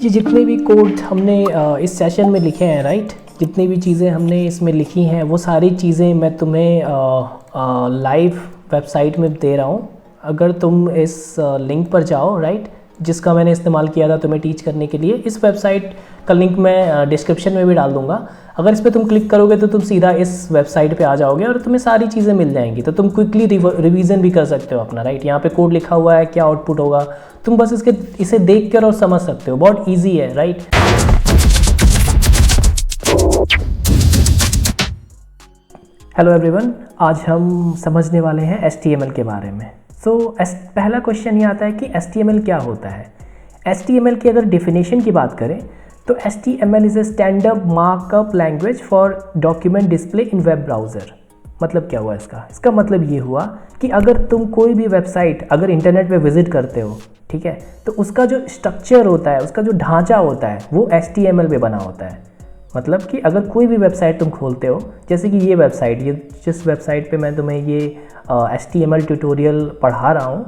ये जितने भी कोड हमने इस सेशन में लिखे हैं राइट, जितनी भी चीज़ें हमने इसमें लिखी हैं वो सारी चीज़ें मैं तुम्हें लाइव वेबसाइट में दे रहा हूँ। अगर तुम इस लिंक पर जाओ राइट, जिसका मैंने इस्तेमाल किया था तुम्हें टीच करने के लिए, इस वेबसाइट का लिंक मैं डिस्क्रिप्शन में भी डाल दूँगा। अगर इस पर तुम क्लिक करोगे तो तुम सीधा इस वेबसाइट पे आ जाओगे और तुम्हें सारी चीज़ें मिल जाएंगी, तो तुम क्विकली रिवीजन भी कर सकते हो अपना राइट। यहाँ पे कोड लिखा हुआ है, क्या आउटपुट होगा तुम बस इसे देख कर और समझ सकते हो, बहुत ईजी है राइट। हेलो एवरीवन, आज हम समझने वाले हैं HTML के बारे में। पहला क्वेश्चन ये आता है कि HTML क्या होता है। HTML की अगर डेफिनेशन की बात करें तो HTML is a standard markup language for document display in web browser. मतलब क्या हुआ इसका मतलब ये हुआ कि अगर तुम कोई भी वेबसाइट अगर इंटरनेट पे विजिट करते हो, ठीक है, तो उसका जो स्ट्रक्चर होता है, उसका जो ढांचा होता है वो HTML पे बना होता है। मतलब कि अगर कोई भी वेबसाइट तुम खोलते हो, जैसे कि ये वेबसाइट, ये जिस वेबसाइट पे मैं तुम्हें ये HTML ट्यूटोरियल पढ़ा रहा हूँ,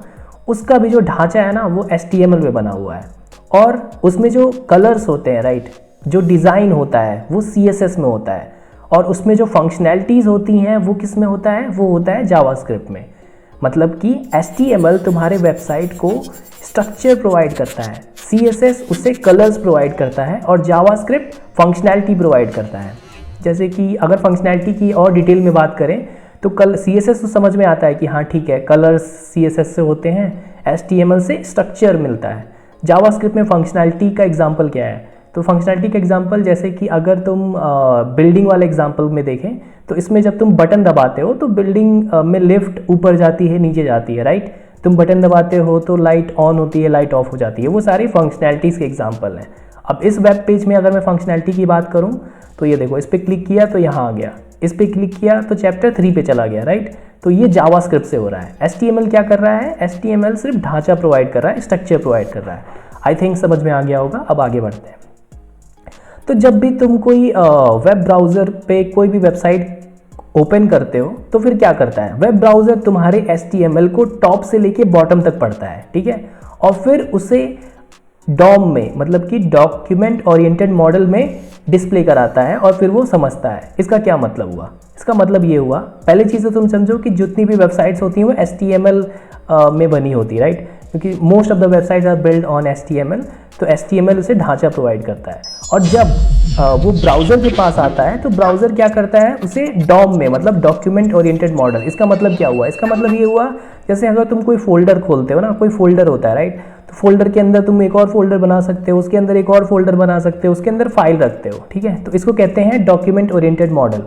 उसका भी जो ढांचा है ना वो HTML पे बना हुआ है। और उसमें जो कलर्स होते हैं राइट, जो डिज़ाइन होता है वो CSS में होता है। और उसमें जो फंक्शनैलिटीज़ होती हैं वो किस में होता है, वो होता है जावास्क्रिप्ट में। मतलब कि HTML तुम्हारे वेबसाइट को स्ट्रक्चर प्रोवाइड करता है, CSS उससे कलर्स प्रोवाइड करता है और जावास्क्रिप्ट फंक्शनैलिटी प्रोवाइड करता है। जैसे कि अगर फंक्शनैलिटी की और डिटेल में बात करें तो CSS तो समझ में आता है कि हाँ ठीक है, कलर्स CSS से होते हैं, HTML से स्ट्रक्चर मिलता है। जावास्क्रिप्ट में फंक्शनैलिटी का एग्जांपल क्या है, तो फंक्शनैलिटी का एग्जांपल जैसे कि अगर तुम बिल्डिंग वाले एग्जांपल में देखें तो इसमें जब तुम बटन दबाते हो तो बिल्डिंग में लिफ्ट ऊपर जाती है, नीचे जाती है राइट। तुम बटन दबाते हो तो लाइट ऑन होती है, लाइट ऑफ हो जाती है, वो सारी फंक्शनैलिटीज़ के एग्जांपल हैं। अब इस वेब पेज में अगर मैं फंक्शनैलिटी की बात करूँ तो ये देखो, इस पर क्लिक किया तो यहाँ आ गया, इस पर क्लिक किया तो चैप्टर 3 पे चला गया राइट। तो ये जावास्क्रिप्ट से हो रहा है। HTML क्या कर रहा है, HTML सिर्फ ढांचा प्रोवाइड कर रहा है, स्ट्रक्चर प्रोवाइड कर रहा है। आई थिंक समझ में आ गया होगा। अब आगे बढ़ते हैं। तो जब भी तुम कोई वेब ब्राउज़र पे कोई भी वेबसाइट ओपन करते हो तो फिर क्या करता है, वेब ब्राउज़र तुम्हारे HTML को टॉप से लेके बॉटम तक पढ़ता है, ठीक है, और फिर उसे DOM में, मतलब कि डॉक्यूमेंट ओरिएंटेड मॉडल में डिस्प्ले कराता है और फिर वो समझता है। इसका क्या मतलब हुआ, इसका मतलब ये हुआ, पहले चीज़ तो तुम समझो कि जितनी भी वेबसाइट्स होती हैं वो HTML में बनी होती है राइट, क्योंकि most of the websites are build on HTML। तो HTML उसे ढांचा प्रोवाइड करता है और जब वो ब्राउज़र के पास आता है तो ब्राउज़र क्या करता है, उसे DOM में, मतलब डॉक्यूमेंट ओरिएंटेड मॉडल। इसका मतलब क्या हुआ, इसका मतलब ये हुआ जैसे अगर तुम कोई फोल्डर खोलते हो ना, कोई फोल्डर होता है राइट, तो फोल्डर के अंदर तुम एक और फोल्डर बना सकते हो, उसके अंदर एक और फोल्डर बना सकते हो, उसके अंदर फाइल रखते हो, ठीक है, तो इसको कहते हैं डॉक्यूमेंट ओरिएंटेड मॉडल,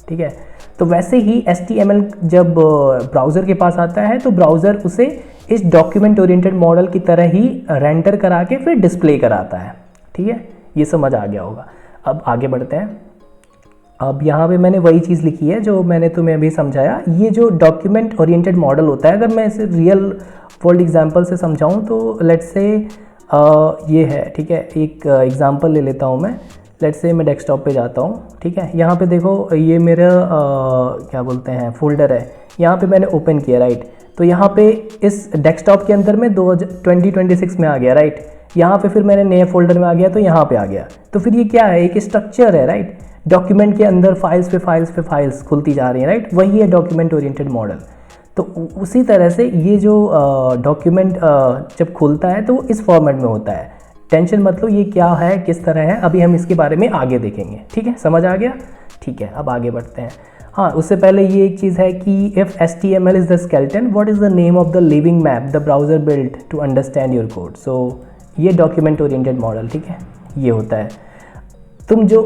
ठीक है। तो वैसे ही HTML जब ब्राउज़र के पास आता है तो ब्राउज़र उसे इस डॉक्यूमेंट ओरिएंटेड मॉडल की तरह ही रेंडर करा के फिर डिस्प्ले कराता है, ठीक है, ये समझ आ गया होगा। अब आगे बढ़ते हैं। अब यहाँ पे मैंने वही चीज़ लिखी है जो मैंने तुम्हें अभी समझाया। ये जो डॉक्यूमेंट ओरिएंटेड मॉडल होता है, अगर मैं इसे रियल वर्ल्ड एग्जांपल से समझाऊँ तो लेट्स से ये है, ठीक है, एक एग्जांपल ले लेता हूँ मैं। लेट्स से मैं डेस्कटॉप पे जाता हूँ, ठीक है, यहाँ पे देखो ये मेरा क्या बोलते हैं फोल्डर है, यहाँ पे मैंने ओपन किया राइट। तो यहाँ पे इस डेस्कटॉप के अंदर में 2026 में आ गया राइट। यहाँ पे फिर मैंने नए फोल्डर में आ गया तो यहाँ पे आ गया। तो फिर ये क्या है, एक स्ट्रक्चर है राइट। डॉक्यूमेंट के अंदर फाइल्स पे फाइल्स पे फाइल्स खुलती जा रही हैं राइट, वही है डॉक्यूमेंट ओरिएंटेड मॉडल। तो उसी तरह से ये जो डॉक्यूमेंट जब खुलता है तो वो इस फॉर्मेट में होता है। टेंशन मतलब ये क्या है, किस तरह है, अभी हम इसके बारे में आगे देखेंगे, ठीक है, समझ आ गया, ठीक है। अब आगे बढ़ते हैं। हाँ, उससे पहले ये एक चीज़ है कि if HTML is the skeleton, what is the name of the living map the browser build to understand your code. So ये डॉक्यूमेंट ओरिएंटेड मॉडल, ठीक है, ये होता है।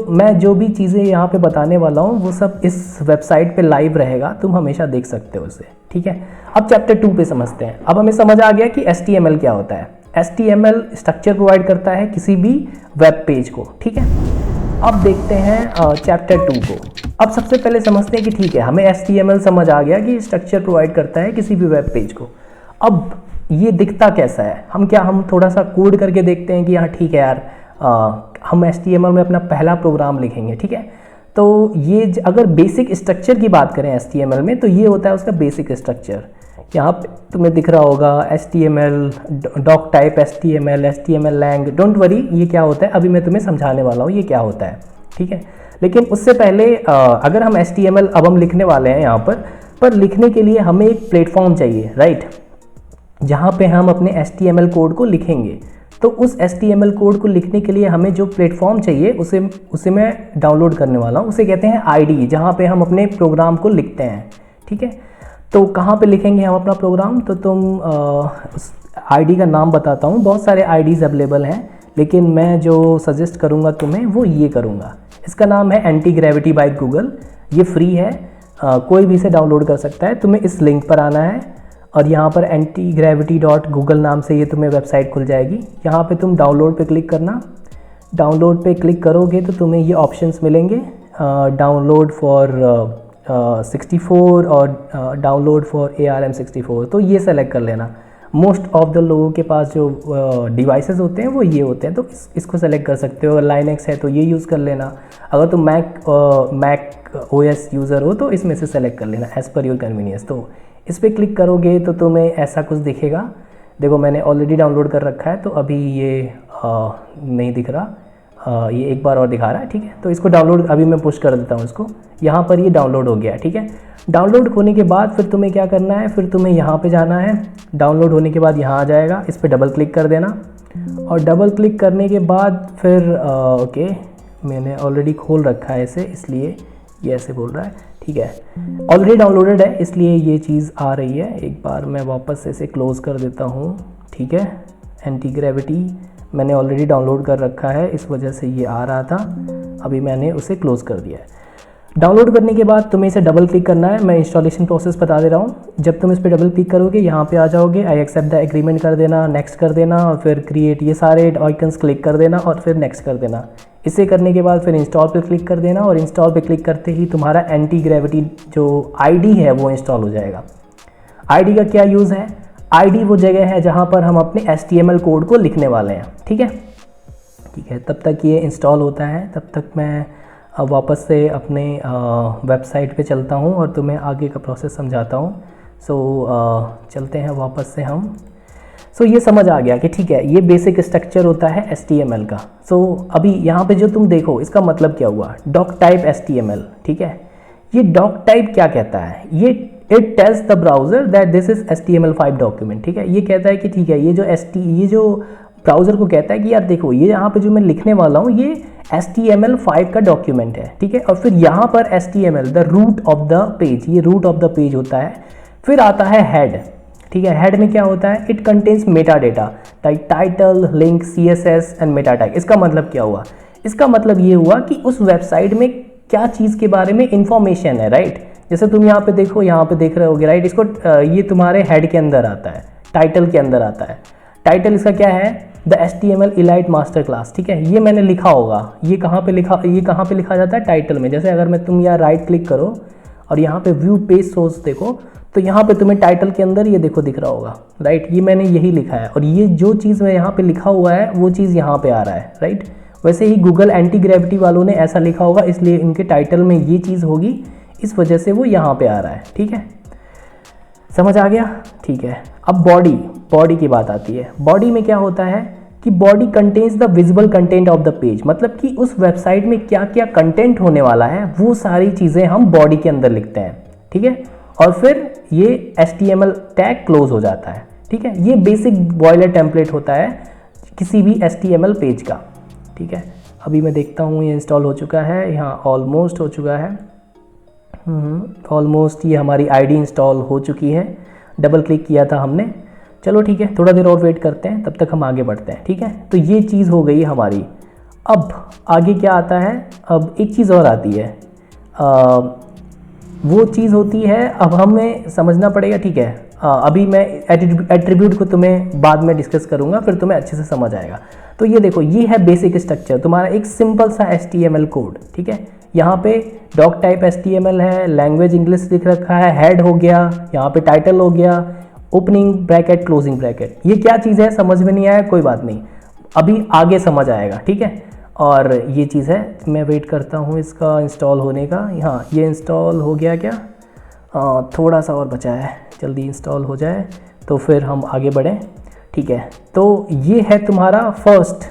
मैं जो भी चीज़ें यहाँ पे बताने वाला हूँ वो सब इस वेबसाइट पे लाइव रहेगा, तुम हमेशा देख सकते हो उसे, ठीक है। अब चैप्टर 2 पे समझते हैं। अब हमें समझ आ गया कि HTML क्या होता है। HTML स्ट्रक्चर प्रोवाइड करता है किसी भी वेब पेज को, ठीक है। अब देखते हैं चैप्टर 2 को। अब सबसे पहले समझते हैं कि ठीक है, हमें HTML समझ आ गया कि स्ट्रक्चर प्रोवाइड करता है किसी भी वेब पेज को। अब ये दिखता कैसा है, हम थोड़ा सा कोड करके देखते हैं कि हाँ ठीक है यार, हम HTML में अपना पहला प्रोग्राम लिखेंगे, ठीक है। तो ये अगर बेसिक स्ट्रक्चर की बात करें HTML में तो ये होता है उसका बेसिक स्ट्रक्चर। यहाँ पे तुम्हें दिख रहा होगा HTML, doc type HTML, HTML lang. Don't worry, ये क्या होता है अभी मैं तुम्हें समझाने वाला हूँ ये क्या होता है, ठीक है। लेकिन उससे पहले अगर हम HTML अब हम लिखने वाले हैं यहाँ पर लिखने के लिए हमें एक प्लेटफॉर्म चाहिए, राइट, जहाँ पे हम अपने HTML कोड को लिखेंगे। तो उस HTML कोड को लिखने के लिए हमें जो प्लेटफॉर्म चाहिए उसे मैं डाउनलोड करने वाला हूँ। उसे कहते हैं IDE, जहाँ पे हम अपने प्रोग्राम को लिखते हैं, ठीक है। तो कहाँ पे लिखेंगे हम अपना प्रोग्राम, तो तुम उस IDE का नाम बताता हूँ। बहुत सारे IDEs अवेलेबल हैं, लेकिन मैं जो सजेस्ट करूँगा तुम्हें वो ये करूँगा। इसका नाम है एंटी ग्रेविटी बाय गूगल। ये फ्री है, कोई भी इसे डाउनलोड कर सकता है। तुम्हें इस लिंक पर आना है और यहाँ पर antigravity.google नाम से ये तुम्हें वेबसाइट खुल जाएगी। यहाँ पे तुम डाउनलोड पे क्लिक करना। डाउनलोड पे क्लिक करोगे तो तुम्हें ये ऑप्शंस मिलेंगे, डाउनलोड फॉर 64 और डाउनलोड फॉर ARM64। तो ये सेलेक्ट कर लेना। मोस्ट ऑफ द लोगों के पास जो डिवाइसेस होते हैं वो ये होते हैं, तो इसको सेलेक्ट कर सकते हो। अगर लाइनक्स है तो ये यूज़ कर लेना। अगर तुम मैक OS यूज़र हो तो इसमें से सेलेक्ट कर लेना एज़ पर योर कन्वीनियंस। तो इस पर क्लिक करोगे तो तुम्हें ऐसा कुछ दिखेगा। देखो मैंने ऑलरेडी डाउनलोड कर रखा है, तो अभी ये नहीं दिख रहा, ये एक बार और दिखा रहा है, ठीक है। तो इसको डाउनलोड अभी मैं पुश कर देता हूँ इसको। यहाँ पर ये डाउनलोड हो गया, ठीक है। डाउनलोड होने के बाद फिर तुम्हें क्या करना है, फिर तुम्हें यहाँ पे जाना है। डाउनलोड होने के बाद यहाँ आ जाएगा, इस पर डबल क्लिक कर देना। और डबल क्लिक करने के बाद फिर ओके, मैंने ऑलरेडी खोल रखा है इसे, इसलिए ये ऐसे बोल रहा है, ठीक है। ऑलरेडी डाउनलोडेड है इसलिए ये चीज़ आ रही है। एक बार मैं वापस से इसे क्लोज़ कर देता हूँ, ठीक है। एंटी ग्रेविटी मैंने ऑलरेडी डाउनलोड कर रखा है, इस वजह से ये आ रहा था। अभी मैंने उसे क्लोज़ कर दिया है। डाउनलोड करने के बाद तुम्हें इसे डबल क्लिक करना है। मैं इंस्टॉलेशन प्रोसेस बता दे रहा हूँ। जब तुम इस पर डबल क्लिक करोगे यहाँ पे आ जाओगे, आई एक्सेप्ट द एग्रीमेंट कर देना, नेक्स्ट कर देना, और फिर क्रिएट, ये सारे आइकन्स क्लिक कर देना और फिर नेक्स्ट कर देना। इसे करने के बाद फिर इंस्टॉल पर क्लिक कर देना, और इंस्टॉल पर क्लिक करते ही तुम्हारा एंटी ग्रेविटी जो IDE है वो इंस्टॉल हो जाएगा। IDE का क्या यूज़ है, IDE वो जगह है जहाँ पर हम अपने HTML कोड को लिखने वाले हैं, ठीक है। ठीक है, तब तक ये इंस्टॉल होता है, तब तक मैं अब वापस से अपने वेबसाइट पे चलता हूँ और तुम्हें आगे का प्रोसेस समझाता हूँ। चलते हैं वापस से हम। ये समझ आ गया कि ठीक है, ये बेसिक स्ट्रक्चर होता है HTML का। अभी यहाँ पे जो तुम देखो इसका मतलब क्या हुआ, डॉक टाइप HTML, ठीक है। ये डॉक टाइप क्या कहता है, ये it tells the browser that this is HTML5 document, ठीक है। ये कहता है कि ठीक है, ये जो ब्राउज़र को कहता है कि यार देखो, ये यहाँ पे जो मैं लिखने वाला हूँ ये HTML5 का डॉक्यूमेंट है, ठीक है। और फिर यहाँ पर HTML the root of the page, ये रूट ऑफ द पेज होता है। फिर आता है हेड, ठीक है। हेड में क्या होता है, it contains Meta data like title, link, CSS and Meta tag. इसका मतलब क्या हुआ, इसका मतलब ये हुआ कि उस वेबसाइट में क्या चीज़ के बारे में इंफॉर्मेशन है, राइट। जैसे तुम यहाँ पे देखो, यहाँ पे देख रहे होगे, राइट। इसको ये तुम्हारे हेड के अंदर आता है, टाइटल के अंदर आता है। टाइटल इसका क्या है, the HTML elite master class, ठीक है। ये मैंने लिखा होगा, ये कहाँ पे लिखा जाता है, टाइटल में। जैसे अगर मैं तुम यहाँ राइट क्लिक करो और यहाँ पे व्यू पेज सोर्स देखो, तो यहाँ पे तुम्हें टाइटल के अंदर ये देखो दिख रहा होगा, राइट। ये मैंने यही लिखा है, और ये जो चीज़ मैं यहाँ पे लिखा हुआ है वो चीज़ यहाँ पे आ रहा है, राइट। वैसे ही गूगल एंटी ग्रेविटी वालों ने ऐसा लिखा होगा, इसलिए इनके टाइटल में ये चीज़ होगी, इस वजह से वो यहाँ पे आ रहा है, ठीक है। समझ आ गया, ठीक है। अब बॉडी की बात आती है। बॉडी में क्या होता है कि body contains the visible content of the page, मतलब कि उस वेबसाइट में क्या क्या कंटेंट होने वाला है वो सारी चीज़ें हम बॉडी के अंदर लिखते हैं, ठीक है। और फिर ये HTML टैग क्लोज हो जाता है, ठीक है। ये बेसिक बॉयलर टेम्पलेट होता है किसी भी HTML पेज का, ठीक है। अभी मैं देखता हूँ ये इंस्टॉल हो चुका है, यहाँ ऑलमोस्ट हो चुका है, ऑलमोस्ट ये हमारी ID इंस्टॉल हो चुकी है। डबल क्लिक किया था हमने, चलो ठीक है, थोड़ा देर और वेट करते हैं, तब तक हम आगे बढ़ते हैं, ठीक है। तो ये चीज़ हो गई हमारी। अब आगे क्या आता है, अब एक चीज़ और आती है, वो चीज़ होती है, अब हमें समझना पड़ेगा, ठीक है। अभी मैं एट्रीब्यूट को तुम्हें बाद में डिस्कस करूँगा, फिर तुम्हें अच्छे से समझ आएगा। तो ये देखो, ये है बेसिक स्ट्रक्चर, तुम्हारा एक सिंपल सा HTML कोड, ठीक है। यहाँ पे डॉक टाइप HTML है, लैंग्वेज इंग्लिश लिख रखा है, हेड हो गया, यहाँ पे टाइटल हो गया, ओपनिंग ब्रैकेट, क्लोजिंग ब्रैकेट। ये क्या चीज़ है, समझ में नहीं आया, कोई बात नहीं, अभी आगे समझ आएगा, ठीक है। और ये चीज़ है, मैं वेट करता हूँ इसका इंस्टॉल होने का। हाँ, ये इंस्टॉल हो गया क्या, थोड़ा सा और बचा है, जल्दी इंस्टॉल हो जाए तो फिर हम आगे बढ़ें। ठीक है, तो ये है तुम्हारा फर्स्ट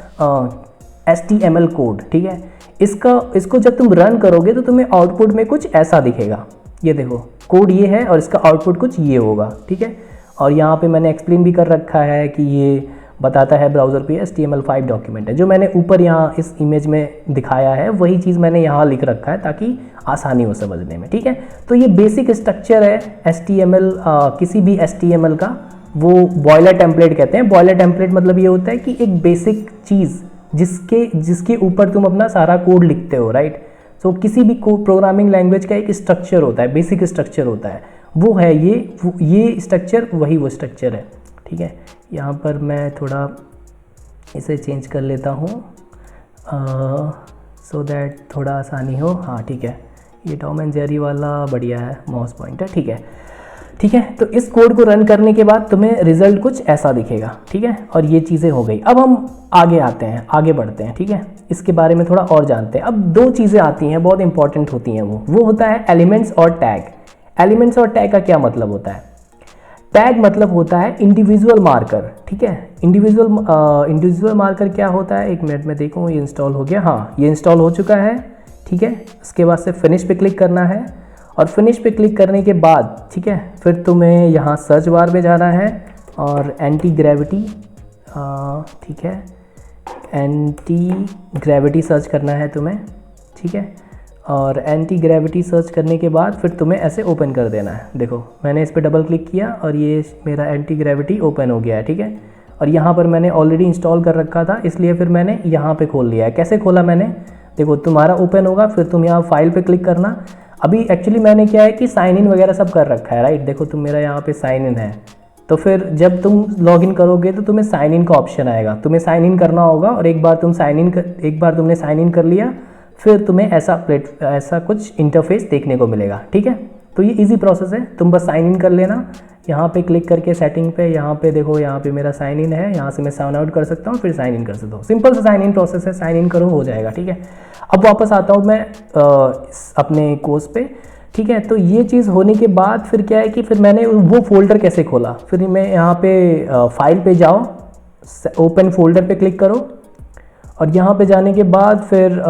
HTML कोड। ठीक है, इसको जब तुम रन करोगे तो तुम्हें आउटपुट में कुछ ऐसा दिखेगा। ये देखो कोड ये है और इसका आउटपुट कुछ ये होगा। ठीक है, और यहाँ पे मैंने एक्सप्लेन भी कर रखा है कि ये बताता है ब्राउज़र पे HTML5 डॉक्यूमेंट है। जो मैंने ऊपर यहाँ इस इमेज में दिखाया है वही चीज़ मैंने यहाँ लिख रखा है ताकि आसानी हो समझने में। ठीक है, तो ये बेसिक स्ट्रक्चर है HTML, किसी भी HTML का वो बॉयलर टेम्पलेट कहते हैं। बॉयलर टेम्पलेट मतलब ये होता है कि एक बेसिक चीज़ जिसके ऊपर तुम अपना सारा कोड लिखते हो, राइट। तो किसी भी प्रोग्रामिंग लैंग्वेज का एक स्ट्रक्चर होता है, बेसिक स्ट्रक्चर होता है, वो है ये स्ट्रक्चर, वही वो स्ट्रक्चर है। ठीक है, यहाँ पर मैं थोड़ा इसे चेंज कर लेता हूँ सो दैट थोड़ा आसानी हो। हाँ ठीक है, ये टॉम एंड जेरी वाला बढ़िया है, माउस पॉइंटर। ठीक है, ठीक है, तो इस कोड को रन करने के बाद तुम्हें रिजल्ट कुछ ऐसा दिखेगा। ठीक है, और ये चीज़ें हो गई। अब हम आगे आते हैं, आगे बढ़ते हैं। ठीक है, इसके बारे में थोड़ा और जानते हैं। अब दो चीज़ें आती हैं, बहुत इंपॉर्टेंट होती हैं। वो होता है एलिमेंट्स और टैग। एलिमेंट्स और टैग का क्या मतलब होता है? टैग मतलब होता है इंडिविजुअल मार्कर। ठीक है, इंडिविजुअल मार्कर क्या होता है, एक मिनट में देखूँ ये इंस्टॉल हो गया। हाँ, ये इंस्टॉल हो चुका है। ठीक है, उसके बाद से फिनिश पे क्लिक करना है और फिनिश पे क्लिक करने के बाद, ठीक है, फिर तुम्हें यहाँ सर्च बार में जाना है और एंटी ग्रेविटी, ठीक है, एंटी ग्रेविटी सर्च करना है तुम्हें। ठीक है, और एंटी ग्रेविटी सर्च करने के बाद फिर तुम्हें ऐसे ओपन कर देना है। देखो मैंने इस पर डबल क्लिक किया और ये मेरा एंटी ग्रेविटी ओपन हो गया है। ठीक है, और यहाँ पर मैंने ऑलरेडी इंस्टॉल कर रखा था, इसलिए फिर मैंने यहाँ पे खोल लिया है। कैसे खोला मैंने, देखो तुम्हारा ओपन होगा, फिर तुम यहाँ फाइल पे क्लिक करना। अभी एक्चुअली मैंने क्या है कि साइन इन वगैरह सब कर रखा है, राइट। देखो तुम मेरा यहाँ पे साइन इन है, तो फिर जब तुम लॉगिन करोगे तो तुम्हें साइन इन का ऑप्शन आएगा, तुम्हें साइन इन करना होगा। और एक बार तुमने साइन इन कर लिया, फिर तुम्हें ऐसा कुछ इंटरफेस देखने को मिलेगा। ठीक है, तो ये इजी प्रोसेस है, तुम बस साइन इन कर लेना। यहाँ पे क्लिक करके सेटिंग पे, यहाँ पे देखो, यहाँ पे मेरा साइन इन है, यहाँ से मैं साइन आउट कर सकता हूँ, फिर साइन इन कर सकता हूँ। सिंपल सा साइन इन प्रोसेस है, साइन इन करो हो जाएगा। ठीक है, अब वापस आता हूँ मैं अपने कोर्स पे। ठीक है, तो ये चीज़ होने के बाद फिर क्या है कि फिर मैंने वो फोल्डर कैसे खोला, फिर मैं यहाँ पे फाइल पे जाओ, ओपन फोल्डर पे क्लिक करो और यहाँ पे जाने के बाद फिर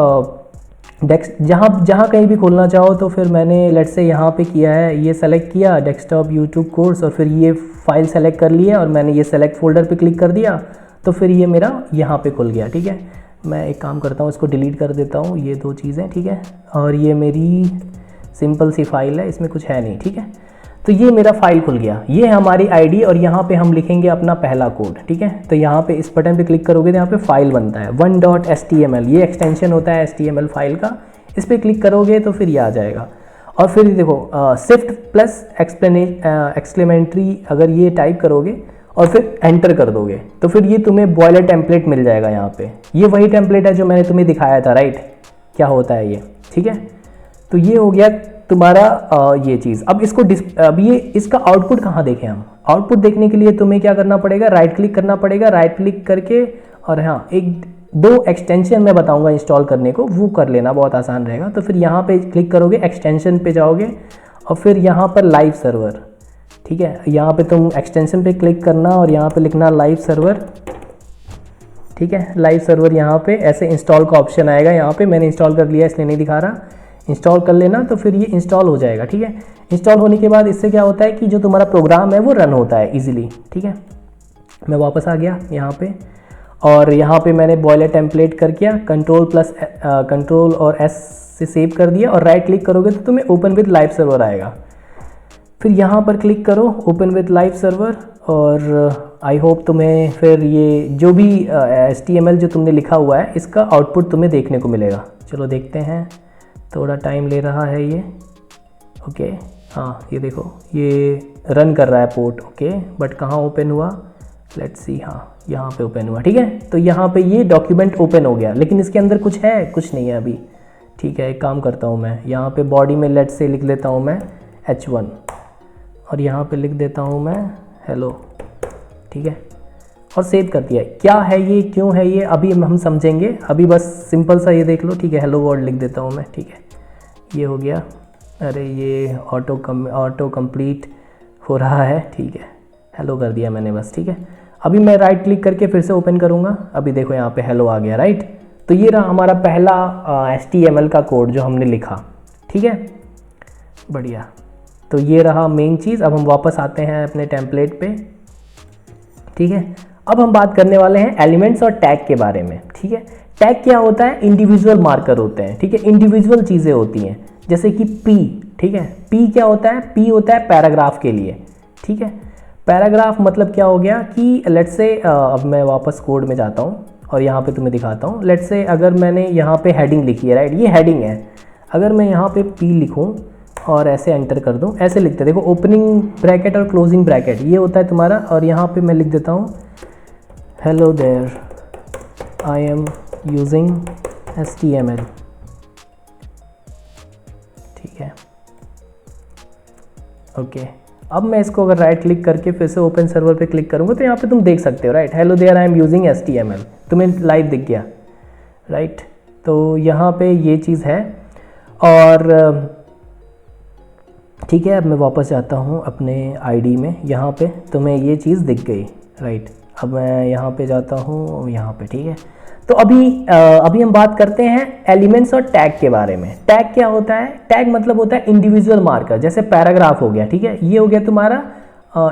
जहाँ कहीं भी खोलना चाहो, तो फिर मैंने लेट से यहाँ पे किया है, ये सेलेक्ट किया डेस्कटॉप यूट्यूब कोर्स और फिर ये फाइल सेलेक्ट कर लिया और मैंने ये सेलेक्ट फोल्डर पे क्लिक कर दिया, तो फिर ये मेरा यहाँ पे खुल गया। ठीक है, मैं एक काम करता हूँ, इसको डिलीट कर देता हूँ, ये दो चीज़ें। ठीक है, और ये मेरी सिंपल सी फाइल है, इसमें कुछ है नहीं। ठीक है, तो ये मेरा फाइल खुल गया, ये है हमारी आईडी और यहाँ पे हम लिखेंगे अपना पहला कोड। ठीक है, तो यहाँ पे इस बटन पे क्लिक करोगे तो यहाँ पे फाइल बनता है 1.html, ये एक्सटेंशन होता है HTML फाइल का। इस पर क्लिक करोगे तो फिर ये आ जाएगा और फिर देखो शिफ्ट प्लस एक्सक्लेमेटरी अगर ये टाइप करोगे और फिर एंटर कर दोगे तो फिर ये तुम्हें बॉयलर टेम्पलेट मिल जाएगा। यहाँ पे ये वही टेम्पलेट है जो मैंने तुम्हें दिखाया था, राइट, क्या होता है ये। ठीक है, तो ये हो गया तुम्हारा ये चीज़। अब ये इसका आउटपुट कहाँ देखें हम? आउटपुट देखने के लिए तुम्हें क्या करना पड़ेगा, राइट क्लिक करना पड़ेगा। राइट क्लिक करके और हाँ, एक दो एक्सटेंशन मैं बताऊंगा इंस्टॉल करने को, वो कर लेना, बहुत आसान रहेगा। तो फिर यहाँ पे क्लिक करोगे, एक्सटेंशन पे जाओगे और फिर यहाँ पर लाइव सर्वर। ठीक है, यहाँ पे तुम एक्सटेंशन पे क्लिक करना और यहाँ पे लिखना लाइव सर्वर। ठीक है, लाइव सर्वर यहाँ पे ऐसे इंस्टॉल का ऑप्शन आएगा। यहाँ पे मैंने इंस्टॉल कर लिया इसलिए नहीं दिखा रहा, इंस्टॉल कर लेना तो फिर ये इंस्टॉल हो जाएगा। ठीक है, इंस्टॉल होने के बाद इससे क्या होता है कि जो तुम्हारा प्रोग्राम है वो रन होता है इजीली। ठीक है, मैं वापस आ गया यहाँ पे और यहाँ पे मैंने बॉयलर टेम्पलेट कर किया, कंट्रोल और S से सेव कर दिया और राइट क्लिक करोगे तो तुम्हें ओपन विद लाइव सर्वर आएगा। फिर यहाँ पर क्लिक करो ओपन विद लाइव सर्वर और आई होप तुम्हें फिर ये जो भी HTML जो तुमने लिखा हुआ है इसका आउटपुट तुम्हें देखने को मिलेगा। चलो देखते हैं, थोड़ा टाइम ले रहा है ये। ओके, हाँ ये देखो ये रन कर रहा है पोर्ट। ओके, बट कहाँ ओपन हुआ, लेट्स सी, हाँ यहाँ पे ओपन हुआ। ठीक है, तो यहाँ पे ये डॉक्यूमेंट ओपन हो गया, लेकिन इसके अंदर कुछ है, कुछ नहीं है अभी। ठीक है, एक काम करता हूँ मैं, यहाँ पे बॉडी में लेट्स से लिख लेता हूँ मैं H1 और यहाँ पे लिख देता हूँ मैं हेलो। ठीक है, और सेव कर दिया। क्या है ये, क्यों है ये, अभी हम समझेंगे। अभी बस सिंपल सा ये देख लो। ठीक है, हेलो वर्ल्ड लिख देता हूँ मैं। ठीक है, ये हो गया। अरे ये ऑटो कंप्लीट हो रहा है, ठीक है, हेलो कर दिया मैंने बस, ठीक है। अभी मैं राइट क्लिक करके फिर से ओपन करूँगा, अभी देखो यहाँ पे हेलो आ गया, राइट। तो ये रहा हमारा पहला HTML का कोड जो हमने लिखा, ठीक है, बढ़िया। तो ये रहा मेन चीज़। अब हम वापस आते हैं अपने टेम्पलेट पे, ठीक है। अब हम बात करने वाले हैं एलिमेंट्स और टैग के बारे में, ठीक है। टैग क्या होता है? इंडिविजुअल मार्कर होते हैं, ठीक है, इंडिविजुअल चीज़ें होती हैं, जैसे कि P, ठीक है। P क्या होता है? P होता है पैराग्राफ के लिए, ठीक है। पैराग्राफ मतलब क्या हो गया कि लेट्स से अब मैं वापस कोड में जाता हूँ और यहाँ पे तुम्हें दिखाता हूँ। लेट्स से अगर मैंने यहाँ पे हेडिंग लिखी है, राइट, ये हेडिंग है। अगर मैं यहाँ पे P लिखूँ और ऐसे एंटर कर दूँ, ऐसे लिखते, देखो ओपनिंग ब्रैकेट और क्लोजिंग ब्रैकेट ये होता है तुम्हारा, और यहाँ पे मैं लिख देता हूँ hello there I am using HTML, ठीक है, ओके। अब मैं इसको अगर राइट क्लिक करके फिर से ओपन सर्वर पे क्लिक करूँगा तो यहाँ पे तुम देख सकते हो, right, hello there I am using HTML, तुम्हें लाइव दिख गया, राइट। तो यहाँ पे ये चीज़ है, और ठीक है। अब मैं वापस जाता हूँ अपने आईडी में, यहाँ पे तुम्हें ये चीज़ दिख गई, राइट। अब मैं यहाँ पे जाता हूँ, यहाँ पे, ठीक है। तो अभी हम बात करते हैं एलिमेंट्स और टैग के बारे में। टैग क्या होता है? टैग मतलब होता है इंडिविजुअल मार्कर, जैसे पैराग्राफ हो गया, ठीक है, ये हो गया तुम्हारा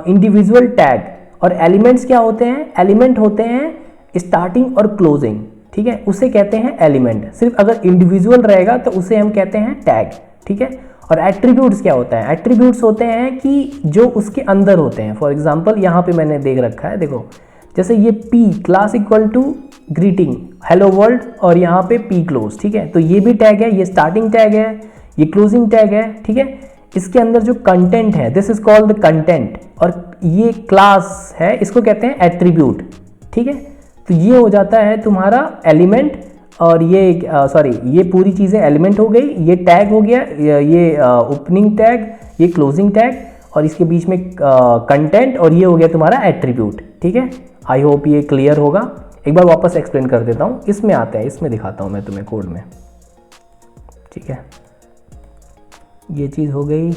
इंडिविजुअल टैग। और एलिमेंट्स क्या होते हैं? एलिमेंट होते हैं स्टार्टिंग और क्लोजिंग, ठीक है, उसे कहते हैं एलिमेंट। सिर्फ अगर इंडिविजुअल रहेगा तो उसे हम कहते हैं टैग, ठीक है। और एट्रीब्यूट्स क्या होता है? एट्रीब्यूट्स होते हैं कि जो उसके अंदर होते हैं। फॉर एग्जांपल यहाँ पे मैंने देख रखा है, देखो, जैसे ये P class equal to greeting hello world, और यहाँ पे P क्लोज, ठीक है। तो ये भी टैग है, ये स्टार्टिंग टैग है, ये क्लोजिंग टैग है, ठीक है। इसके अंदर जो कंटेंट है, this is called the content, और ये क्लास है, इसको कहते हैं एट्रीब्यूट, ठीक है। तो ये हो जाता है तुम्हारा एलिमेंट, और ये ये पूरी चीज़ें एलिमेंट हो गई, ये टैग हो गया, ये ओपनिंग टैग, ये क्लोजिंग टैग, और इसके बीच में कंटेंट, और ये हो गया तुम्हारा एट्रीब्यूट, ठीक है। आई होप ये क्लियर होगा। एक बार वापस एक्सप्लेन कर देता हूँ, इसमें आते हैं, इसमें दिखाता हूँ मैं तुम्हें कोड में, ठीक है। ये चीज़ हो गई,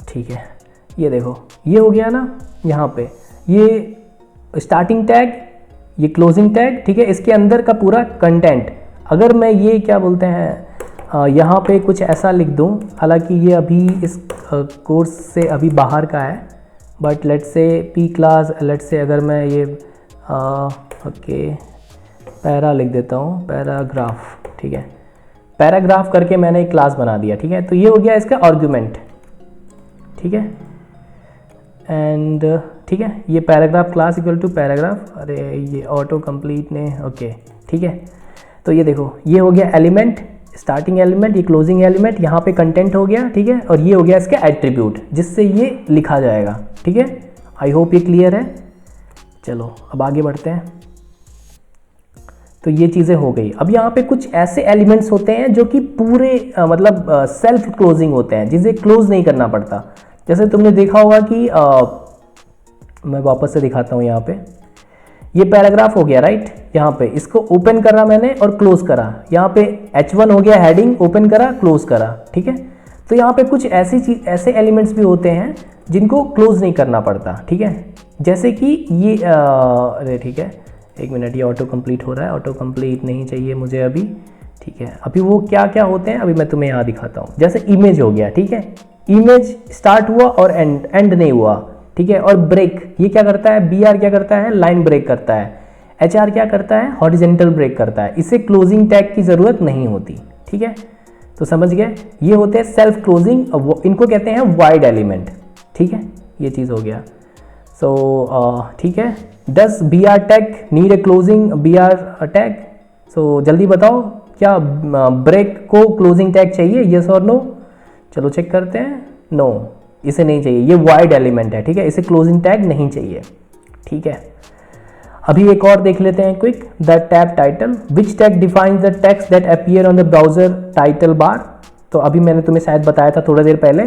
ठीक है। ये देखो, ये हो गया ना, यहाँ पे ये स्टार्टिंग टैग, ये क्लोजिंग टैग, ठीक है। इसके अंदर का पूरा कंटेंट, अगर मैं ये क्या बोलते हैं यहाँ पे कुछ ऐसा लिख दूँ, हालांकि ये अभी इस कोर्स से अभी बाहर का है, but let's say P class, let's say अगर मैं ये ओके पैरा लिख देता हूँ, पैराग्राफ, ठीक है, पैराग्राफ करके मैंने एक क्लास बना दिया, ठीक है। तो ये हो गया इसका आर्गुमेंट, ठीक है, एंड ठीक है, ये paragraph class equal to paragraph, अरे ये ऑटो कंप्लीट ने, ओके, ठीक है। तो ये देखो, ये हो गया एलिमेंट, स्टार्टिंग एलिमेंट, ये क्लोजिंग एलिमेंट, यहाँ पे कंटेंट हो गया, ठीक है, और ये हो गया इसका एट्रीब्यूट जिससे ये लिखा जाएगा, ठीक है। आई होप ये क्लियर है। चलो अब आगे बढ़ते हैं। तो ये चीज़ें हो गई। अब यहाँ पे कुछ ऐसे एलिमेंट्स होते हैं जो कि पूरे मतलब सेल्फ क्लोजिंग होते हैं, जिसे क्लोज नहीं करना पड़ता। जैसे तुमने देखा होगा कि मैं वापस से दिखाता हूँ, यहाँ पे ये पैराग्राफ हो गया, राइट, यहाँ पे इसको ओपन करा मैंने और क्लोज करा, यहाँ पे H1 हो गया हेडिंग, ओपन करा क्लोज करा, ठीक है। तो यहाँ पे कुछ ऐसे एलिमेंट्स भी होते हैं जिनको क्लोज नहीं करना पड़ता, ठीक है। जैसे कि ये अरे ठीक है, एक मिनट, ये ऑटो कंप्लीट हो रहा है, ऑटो कंप्लीट नहीं चाहिए मुझे अभी, ठीक है। अभी वो क्या क्या होते हैं अभी मैं तुम्हें यहाँ दिखाता हूँ। जैसे इमेज हो गया, ठीक है, इमेज स्टार्ट हुआ और एंड नहीं हुआ, ठीक है। और ब्रेक, ये क्या करता है, BR क्या करता है, लाइन ब्रेक करता है, HR क्या करता है, हॉरिजेंटल ब्रेक करता है। इसे क्लोजिंग टैग की ज़रूरत नहीं होती, ठीक है। तो समझ गए, ये होते हैं सेल्फ क्लोजिंग, इनको कहते हैं वाइड एलिमेंट, ठीक है। ये चीज़ हो गया। सो ठीक है, does BR tag need a closing BR tag? So जल्दी बताओ, क्या ब्रेक को क्लोजिंग टैग चाहिए, यस और नो? चलो चेक करते हैं। नो, इसे नहीं चाहिए, ये वाइड एलिमेंट है, ठीक है, इसे क्लोजिंग टैग नहीं चाहिए, ठीक है। अभी एक और देख लेते हैं quick, the tab title, which tag defines the text that appear on the browser title bar. तो अभी मैंने तुम्हें शायद बताया था थोड़ा देर पहले,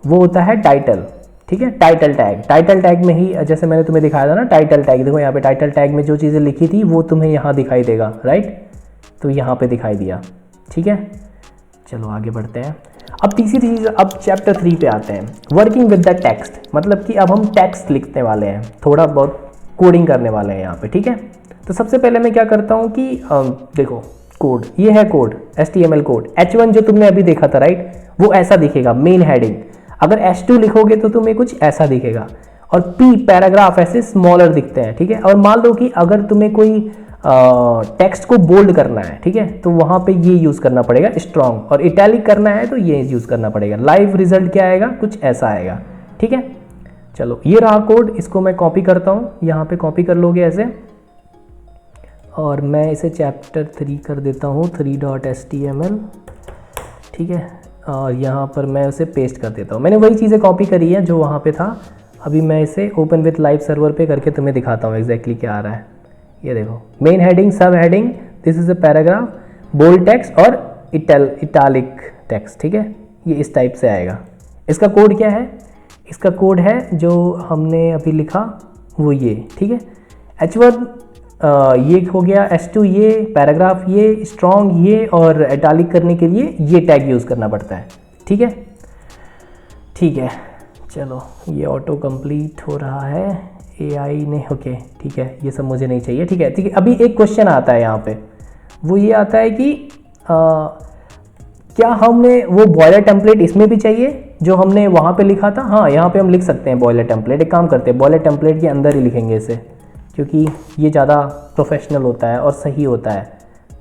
वो होता है टाइटल, ठीक है, टाइटल टैग। टाइटल टैग में ही जैसे मैंने तुम्हें दिखाया था ना, टाइटल टैग, देखो यहाँ पे टाइटल टैग में जो चीज़ें लिखी थी वो तुम्हें यहाँ दिखाई देगा, राइट, तो यहाँ पे दिखाई दिया, ठीक है। चलो आगे बढ़ते हैं। अब तीसरी चीज़, अब चैप्टर 3 पे आते हैं, वर्किंग विद द टेक्स्ट। मतलब कि अब हम टेक्स्ट लिखने वाले हैं, थोड़ा बहुत कोडिंग करने वाले हैं यहाँ पे, ठीक है। तो सबसे पहले मैं क्या करता हूँ कि देखो कोड, ये है कोड, HTML कोड। H1 जो तुमने अभी देखा था राइट, वो ऐसा दिखेगा मेन हेडिंग। अगर H2 लिखोगे तो तुम्हें कुछ ऐसा दिखेगा, और P पैराग्राफ ऐसे स्मॉलर दिखते हैं, ठीक है। और मान लो कि अगर तुम्हें कोई टेक्स्ट को बोल्ड करना है, ठीक है, तो वहाँ पे ये यूज़ करना पड़ेगा स्ट्रॉन्ग, और इटैलिक करना है तो ये यूज़ करना पड़ेगा। लाइव रिजल्ट क्या आएगा, कुछ ऐसा आएगा, ठीक है। चलो ये रहा कोड, इसको मैं कॉपी करता हूँ, यहाँ पे कॉपी कर लोगे ऐसे, और मैं इसे चैप्टर 3 कर देता हूँ 3.html, ठीक है। और यहाँ पर मैं उसे पेस्ट कर देता हूँ। मैंने वही चीज़ें कॉपी करी है जो वहाँ पे था। अभी मैं इसे ओपन विथ लाइव सर्वर पे करके तुम्हें दिखाता हूँ एग्जैक्टली क्या आ रहा है। ये देखो, main heading, sub heading, this is a paragraph, bold text और इटालिक टेक्स्ट, ठीक है। ये इस टाइप से आएगा। इसका कोड क्या है, इसका कोड है जो हमने अभी लिखा वो ये, ठीक है। H1 ये हो गया, H2 ये, पैराग्राफ ये, स्ट्रॉन्ग ये, और इटालिक करने के लिए ये टैग यूज़ करना पड़ता है, ठीक है। ठीक है, चलो ये ऑटो कंप्लीट हो रहा है, AI ने, ओके ठीक है, ये सब मुझे नहीं चाहिए, ठीक है। ठीक है, अभी एक क्वेश्चन आता है यहाँ पे, वो ये आता है कि क्या हमें वो बॉयलर टेम्पलेट इसमें भी चाहिए जो हमने वहाँ पे लिखा था। हाँ, यहाँ पे हम लिख सकते हैं बॉयलर टेम्पलेट। एक काम करते हैं, बॉयलर टेम्पलेट के अंदर ही लिखेंगे इसे, क्योंकि ये ज़्यादा प्रोफेशनल होता है और सही होता है।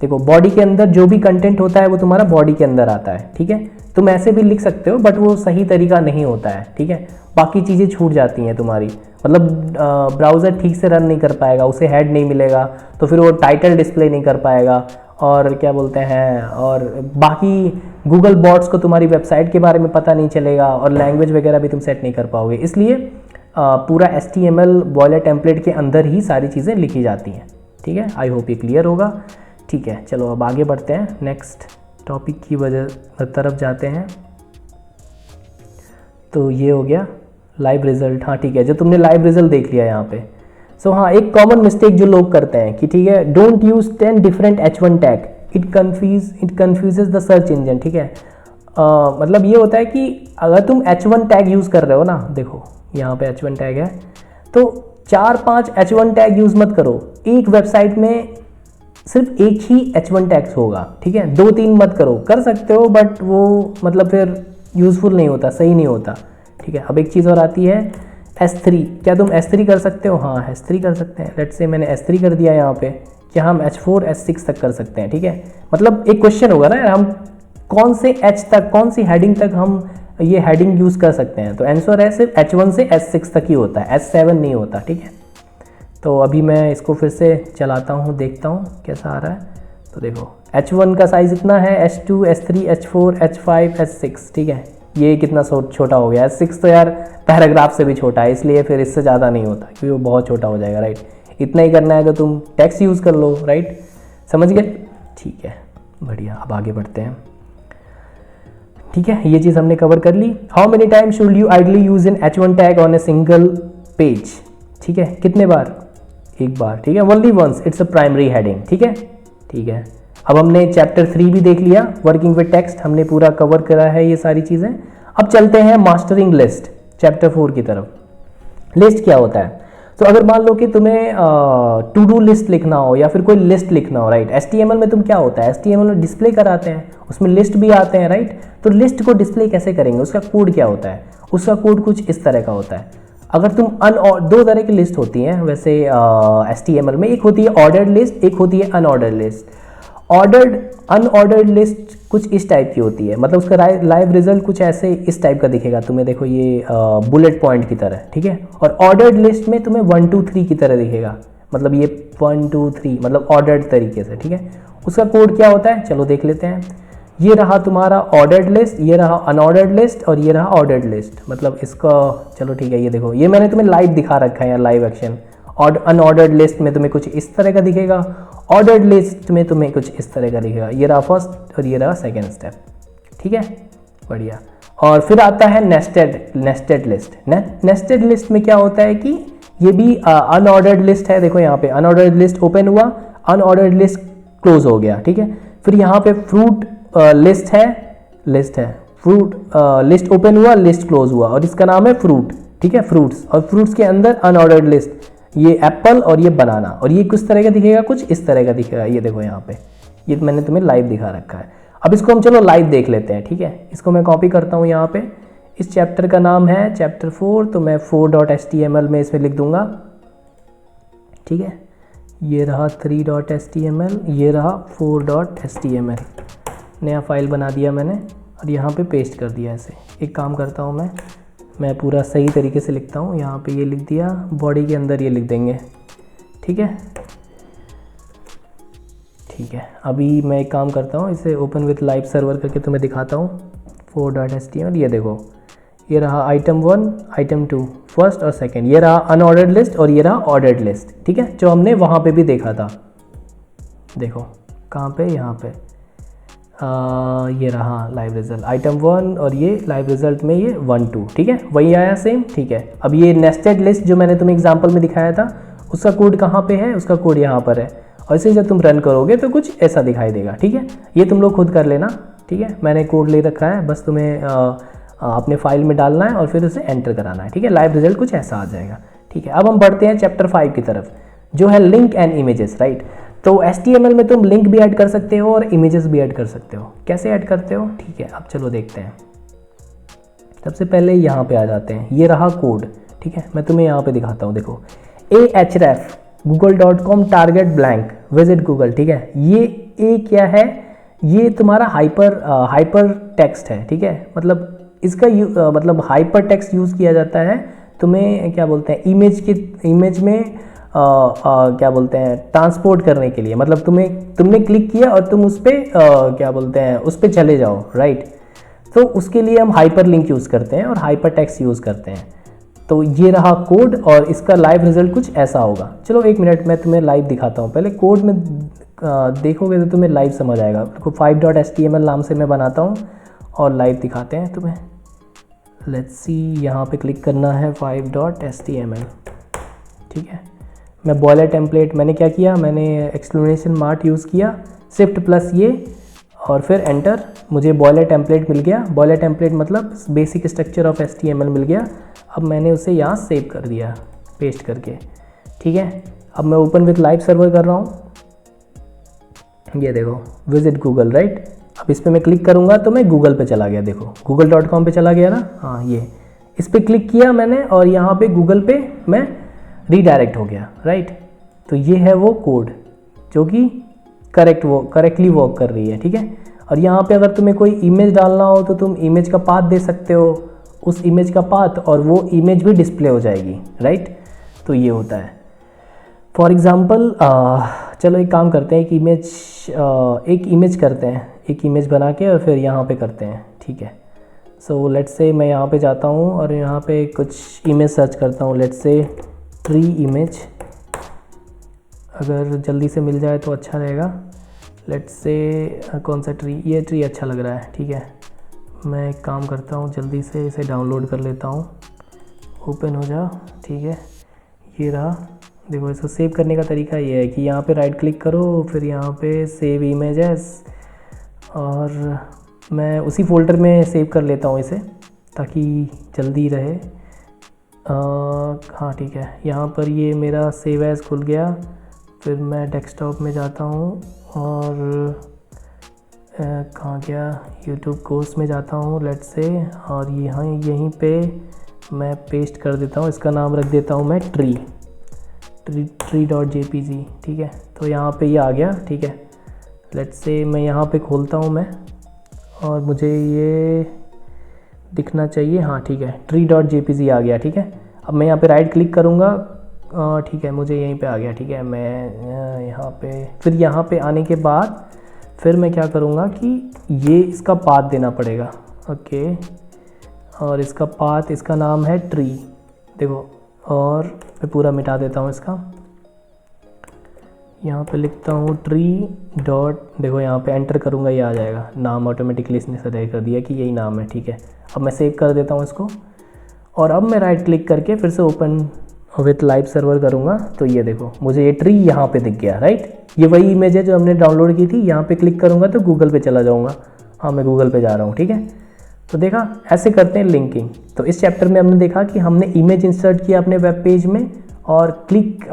देखो, बॉडी के अंदर जो भी कंटेंट होता है वो तुम्हारा बॉडी के अंदर आता है, ठीक है। तुम ऐसे भी लिख सकते हो, बट वो सही तरीका नहीं होता है, ठीक है। बाकी चीज़ें छूट जाती हैं तुम्हारी, मतलब ब्राउज़र ठीक से रन नहीं कर पाएगा, उसे हेड नहीं मिलेगा, तो फिर वो टाइटल डिस्प्ले नहीं कर पाएगा, और क्या बोलते हैं, और बाकी गूगल बॉट्स को तुम्हारी वेबसाइट के बारे में पता नहीं चलेगा, और लैंग्वेज वगैरह भी तुम सेट नहीं कर पाओगे। इसलिए पूरा HTML बॉयलर टेम्पलेट के अंदर ही सारी चीज़ें लिखी जाती हैं, ठीक है। आई होप ये क्लियर होगा, ठीक है। चलो अब आगे बढ़ते हैं, नेक्स्ट टॉपिक की तरफ जाते हैं। तो ये हो गया लाइव रिजल्ट, हाँ ठीक है, जो तुमने लाइव रिजल्ट देख लिया यहाँ पे। सो हाँ, एक कॉमन मिस्टेक जो लोग करते हैं कि ठीक है, don't use 10 different H1 tag, it confuses the search engine, ठीक है। मतलब ये होता है कि अगर तुम H1 टैग यूज़ कर रहे हो ना, देखो यहाँ पे H1 टैग है, तो 4-5 H1 टैग यूज़ मत करो। एक वेबसाइट में सिर्फ एक ही H1 टैग्स होगा, ठीक है, 2-3 मत करो। कर सकते हो बट वो मतलब फिर यूज़फुल नहीं होता, सही नहीं होता, ठीक है। अब एक चीज़ और आती है S3, क्या तुम S3 कर सकते हो? हाँ, S3 कर सकते हैं। लेट्स से मैंने S3 कर दिया यहाँ पे, क्या हम H4 S6 तक कर सकते हैं, ठीक है। मतलब एक क्वेश्चन होगा ना यार, हम कौन से H तक, कौन सी हेडिंग तक हम ये हेडिंग यूज़ कर सकते हैं। तो आंसर है सिर्फ H1 से S6 तक ही होता है, S7 नहीं होता, ठीक है। तो अभी मैं इसको फिर से चलाता हूँ, देखता हूँ कैसा आ रहा है। तो देखो, H1 का साइज़ इतना है, H2, S3, H4, H5, S6, ठीक है। ये कितना छोटा हो गया, S6 तो यार पैराग्राफ से भी छोटा है, इसलिए फिर इससे ज़्यादा नहीं होता, क्योंकि वो बहुत छोटा हो जाएगा, राइट। इतना ही करना है तो तुम टेक्स्ट यूज़ कर लो, राइट, समझ गए, ठीक है, बढ़िया। अब आगे बढ़ते हैं, ठीक है, ये चीज़ हमने कवर कर ली। How many time should you ideally use in H1 tag on a single page, ठीक है, कितने बार? एक बार, ठीक है, only once, it's a primary heading, ठीक है, ठीक है। अब हमने चैप्टर 3 भी देख लिया, वर्किंग विद टेक्स्ट, हमने पूरा कवर करा है ये सारी चीज़ें। अब चलते हैं मास्टरिंग लिस्ट, चैप्टर 4 की तरफ। लिस्ट क्या होता है? तो अगर मान लो कि तुम्हें टू डू लिस्ट लिखना हो या फिर कोई लिस्ट लिखना हो, राइट। HTML में तुम क्या होता है, HTML में डिस्प्ले कराते हैं, उसमें लिस्ट भी आते हैं, राइट। तो लिस्ट को डिस्प्ले कैसे करेंगे, उसका कोड क्या होता है? उसका कोड कुछ इस तरह का होता है। अगर तुम दो तरह की लिस्ट होती हैं वैसे HTML में, एक होती है ऑर्डर्ड लिस्ट, एक होती है अनऑर्डर्ड लिस्ट। अनऑर्डर्ड लिस्ट कुछ इस टाइप की होती है, मतलब उसका लाइव रिजल्ट कुछ ऐसे इस टाइप का दिखेगा तुम्हें, देखो ये बुलेट पॉइंट की तरह, ठीक है। और ऑर्डर्ड लिस्ट में तुम्हें 1 2 3 की तरह दिखेगा, मतलब ये 1 2 3 मतलब ऑर्डर्ड तरीके से, ठीक है। उसका कोड क्या होता है, चलो देख लेते हैं। ये रहा तुम्हारा ऑर्डर्ड लिस्ट, ये रहा अनऑर्डर्ड लिस्ट, और ये रहा ऑर्डर्ड लिस्ट। मतलब इसका, चलो ठीक है, ये देखो, ये मैंने तुम्हें लाइव दिखा रखा है, लाइव एक्शन। और अनऑर्डर्ड लिस्ट में तुम्हें कुछ इस तरह का दिखेगा, ऑर्डर्ड लिस्ट में तुम्हें कुछ इस तरह का दिखेगा। ये रहा फर्स्ट और ये रहा सेकेंड स्टेप, ठीक है, बढ़िया। और फिर आता है नेस्टेड लिस्ट। नेस्टेड लिस्ट में क्या होता है कि ये भी अनऑर्डर्ड लिस्ट है, देखो यहाँ पे अनऑर्डर्ड लिस्ट ओपन हुआ, अनऑर्डर्ड लिस्ट क्लोज हो गया, ठीक है। फिर यहाँ पे फ्रूट लिस्ट है, लिस्ट है, फ्रूट लिस्ट ओपन हुआ, लिस्ट क्लोज हुआ, और इसका नाम है फ्रूट, ठीक है, फ्रूट्स, और फ्रूट्स के अंदर अनऑर्डर्ड लिस्ट, ये एप्पल और ये बनाना, और ये किस तरह का दिखेगा, कुछ इस तरह का दिखेगा। ये देखो यहाँ पे, ये मैंने तुम्हें लाइव दिखा रखा है। अब इसको हम चलो लाइव देख लेते हैं, ठीक है। इसको मैं कॉपी करता हूँ यहाँ पे, इस चैप्टर का नाम है चैप्टर 4, तो मैं 4.html में इसमें लिख दूंगा, ठीक है। ये रहा 3.html, ये रहा 4.html, नया फाइल बना दिया मैंने और यहाँ पे पेस्ट कर दिया ऐसे। एक काम करता हूँ मैं पूरा सही तरीके से लिखता हूँ। यहाँ पे ये लिख दिया, बॉडी के अंदर ये लिख देंगे, ठीक है, ठीक है। अभी मैं एक काम करता हूँ, इसे ओपन विथ लाइव सर्वर करके तुम्हें दिखाता हूँ। 4.html, ये देखो, ये रहा आइटम 1, आइटम 2, फर्स्ट और सेकंड, ये रहा अनऑर्डर्ड लिस्ट और ये रहा ऑर्डर्ड लिस्ट, ठीक है, जो हमने वहाँ पे भी देखा था। देखो कहाँ पे, यहाँ पे ये रहा लाइव रिजल्ट आइटम 1, और ये लाइव रिजल्ट में ये 1 2, ठीक है, वही आया सेम, ठीक है। अब ये नेस्टेड लिस्ट जो मैंने तुम्हें एग्जांपल में दिखाया था, उसका कोड कहाँ पे है, उसका कोड यहाँ पर है, और इसे जब तुम रन करोगे तो कुछ ऐसा दिखाई देगा, ठीक है। ये तुम लोग खुद कर लेना, ठीक है, मैंने कोड ले रखा है, बस तुम्हें अपने फाइल में डालना है और फिर उसे एंटर कराना है, ठीक है। लाइव रिजल्ट कुछ ऐसा आ जाएगा, ठीक है। अब हम बढ़ते हैं चैप्टर 5 की तरफ, जो है लिंक एंड इमेजेस, राइट। तो HTML में तुम लिंक भी ऐड कर सकते हो और इमेजेस भी ऐड कर सकते हो। कैसे ऐड करते हो, ठीक है, अब चलो देखते हैं। सबसे पहले यहाँ पे आ जाते हैं, ये रहा कोड, ठीक है, मैं तुम्हें यहाँ पे दिखाता हूँ। देखो ahref google.com target blank visit Google, ठीक है। ये ए क्या है, ये तुम्हारा हाइपर टेक्स्ट है, ठीक है, मतलब इसका मतलब हाइपर टेक्स्ट यूज़ किया जाता है, तुम्हें क्या बोलते हैं, इमेज में क्या बोलते हैं, ट्रांसपोर्ट करने के लिए, मतलब तुमने क्लिक किया और तुम उस पर क्या बोलते हैं, उस पर चले जाओ, राइट। तो उसके लिए हम हाइपर लिंक यूज़ करते हैं और हाइपर टेक्स्ट यूज़ करते हैं। तो ये रहा कोड और इसका लाइव रिजल्ट कुछ ऐसा होगा। चलो एक मिनट, मैं तुम्हें लाइव दिखाता हूँ। पहले कोड में देखोगे तो तुम्हें लाइव समझ आएगा। देखो 5.html नाम से मैं बनाता हूँ और लाइव दिखाते हैं तुम्हें। लेट्स सी, यहाँ पे क्लिक करना है 5.html, ठीक है। मैं बॉयलर टेम्पलेट, मैंने क्या किया, मैंने एक्सक्लेमेशन मार्क यूज़ किया, शिफ्ट प्लस ये, और फिर एंटर, मुझे बॉयलर टेम्पलेट मिल गया। बॉयलर टेम्पलेट मतलब बेसिक स्ट्रक्चर ऑफ HTML मिल गया। अब मैंने उसे यहाँ सेव कर दिया पेस्ट करके, ठीक है। अब मैं ओपन विथ लाइव सर्वर कर रहा हूँ, ये देखो विजिट गूगल, राइट। अब इस पर मैं क्लिक करूँगा तो मैं गूगल पे चला गया, देखो google.com पे चला गया ना, हाँ, ये इस पर क्लिक किया मैंने और यहाँ पे गूगल पे मैं रीडायरेक्ट हो गया, राइट। तो ये है वो कोड जो कि करेक्टली वर्क कर रही है, ठीक है। और यहाँ पे अगर तुम्हें कोई इमेज डालना हो तो तुम इमेज का पाथ दे सकते हो, उस इमेज का पाथ, और वो इमेज भी डिस्प्ले हो जाएगी, राइट। तो ये होता है। फॉर एग्ज़ाम्पल चलो एक काम करते हैं, एक इमेज करते हैं, एक इमेज बना के और फिर यहाँ पे करते हैं, ठीक है। सो लेट्स से मैं यहाँ पे जाता हूँ और यहाँ पे कुछ इमेज सर्च करता हूँ, लेट्स से ट्री इमेज, अगर जल्दी से मिल जाए तो अच्छा रहेगा। लेट्स से कौन सा ट्री, ये ट्री अच्छा लग रहा है, ठीक है। मैं एक काम करता हूँ, जल्दी से इसे डाउनलोड कर लेता हूँ, ओपन हो जा, ठीक है। ये रहा, देखो इसको सेव करने का तरीका ये है कि यहाँ पे राइट क्लिक करो, फिर यहाँ पे सेव इमेज एज, और मैं उसी फोल्डर में सेव कर लेता हूँ इसे ताकि जल्दी रहे। हाँ ठीक है, यहाँ पर ये मेरा सेव एज खुल गया। फिर मैं डेस्कटॉप में जाता हूँ और कहाँ गया, यूट्यूब कोर्स में जाता हूँ लेट्स से, और यहाँ यहीं पे मैं पेस्ट कर देता हूँ, इसका नाम रख देता हूँ मैं tree.jpg, ठीक है। तो यहाँ पे ये आ गया, ठीक है। लेट्स से मैं यहाँ पे खोलता हूँ मैं, और मुझे ये दिखना चाहिए, हाँ ठीक है, tree.jpg आ गया, ठीक है। अब मैं यहाँ पे राइट क्लिक करूँगा, ठीक है, मुझे यहीं पे आ गया, ठीक है। मैं यहाँ पे, फिर यहाँ पे आने के बाद फिर मैं क्या करूँगा कि ये इसका पाथ देना पड़ेगा, ओके। और इसका पाथ, इसका नाम है ट्री, देखो, और मैं पूरा मिटा देता हूँ इसका, यहाँ पे लिखता हूँ ट्री डॉट, देखो यहाँ पे एंटर करूँगा, ये आ जाएगा नाम, ऑटोमेटिकली इसने सेलेक्ट कर दिया कि यही नाम है, ठीक है। अब मैं सेव कर देता हूँ इसको, और अब मैं राइट क्लिक करके फिर से ओपन विथ लाइव सर्वर करूँगा, तो ये देखो मुझे ये ट्री यहाँ पे दिख गया, राइट। ये वही इमेज है जो हमने डाउनलोड की थी। यहाँ पे क्लिक करूँगा तो गूगल पे चला जाऊँगा, हाँ मैं गूगल पे जा रहा हूँ, ठीक है। तो देखा ऐसे करते हैं लिंकिंग। तो इस चैप्टर में हमने देखा कि हमने इमेज इंसर्ट किया अपने वेब पेज में और क्लिक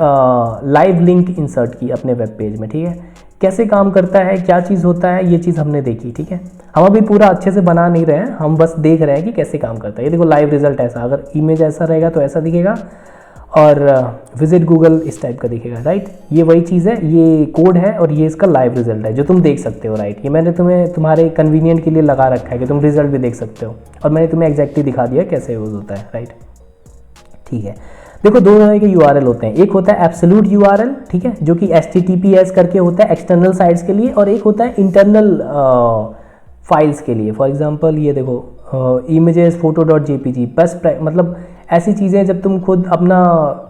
लाइव लिंक इंसर्ट की अपने वेब पेज में, ठीक है। कैसे काम करता है, क्या चीज़ होता है, ये चीज़ हमने देखी, ठीक है। हम अभी पूरा अच्छे से बना नहीं रहे हैं, हम बस देख रहे हैं कि कैसे काम करता है। ये देखो लाइव रिजल्ट ऐसा, अगर इमेज ऐसा रहेगा तो ऐसा दिखेगा, और विजिट गूगल इस टाइप का दिखेगा, राइट। ये वही चीज़ है, ये कोड है और ये इसका लाइव रिजल्ट है जो तुम देख सकते हो, राइट। ये मैंने तुम्हें तुम्हारे कन्वीनियंट के लिए लगा रखा है कि तुम रिजल्ट भी देख सकते हो, और मैंने तुम्हें एग्जैक्टली दिखा दिया कैसे यूज़ होता है, राइट। ठीक है, देखो दो तरह के URL होते हैं, एक होता है एब्सोल्यूट URL, ठीक है, जो कि HTTPS करके होता है एक्सटर्नल साइट्स के लिए, और एक होता है इंटरनल फाइल्स के लिए। फॉर एग्जांपल ये देखो इमेजेस photo.jpg, बस मतलब ऐसी चीज़ें जब तुम खुद अपना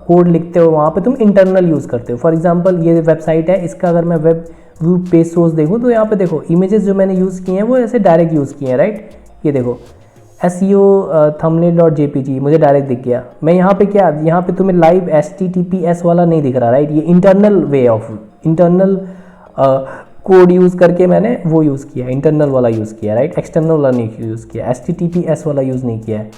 कोड लिखते हो वहाँ पे तुम इंटरनल यूज़ करते हो। फॉर एग्जांपल ये वेबसाइट है, इसका अगर मैं वेब व्यू पेज सोर्स देखूँ तो यहाँ पे देखो इमेजेस जो मैंने यूज़ किए हैं वो ऐसे डायरेक्ट यूज़ किए हैं, राइट। ये देखो SEO thumbnail.jpg मुझे डायरेक्ट दिख गया। मैं यहाँ पे क्या, यहाँ पे तुम्हें लाइव HTTPS वाला नहीं दिख रहा, राइट। ये internal way of internal code use करके मैंने वो यूज़ किया, इंटरनल वाला यूज़ किया, राइट। एक्सटर्नल वाला नहीं यूज़ किया, HTTPS वाला यूज़ नहीं किया है,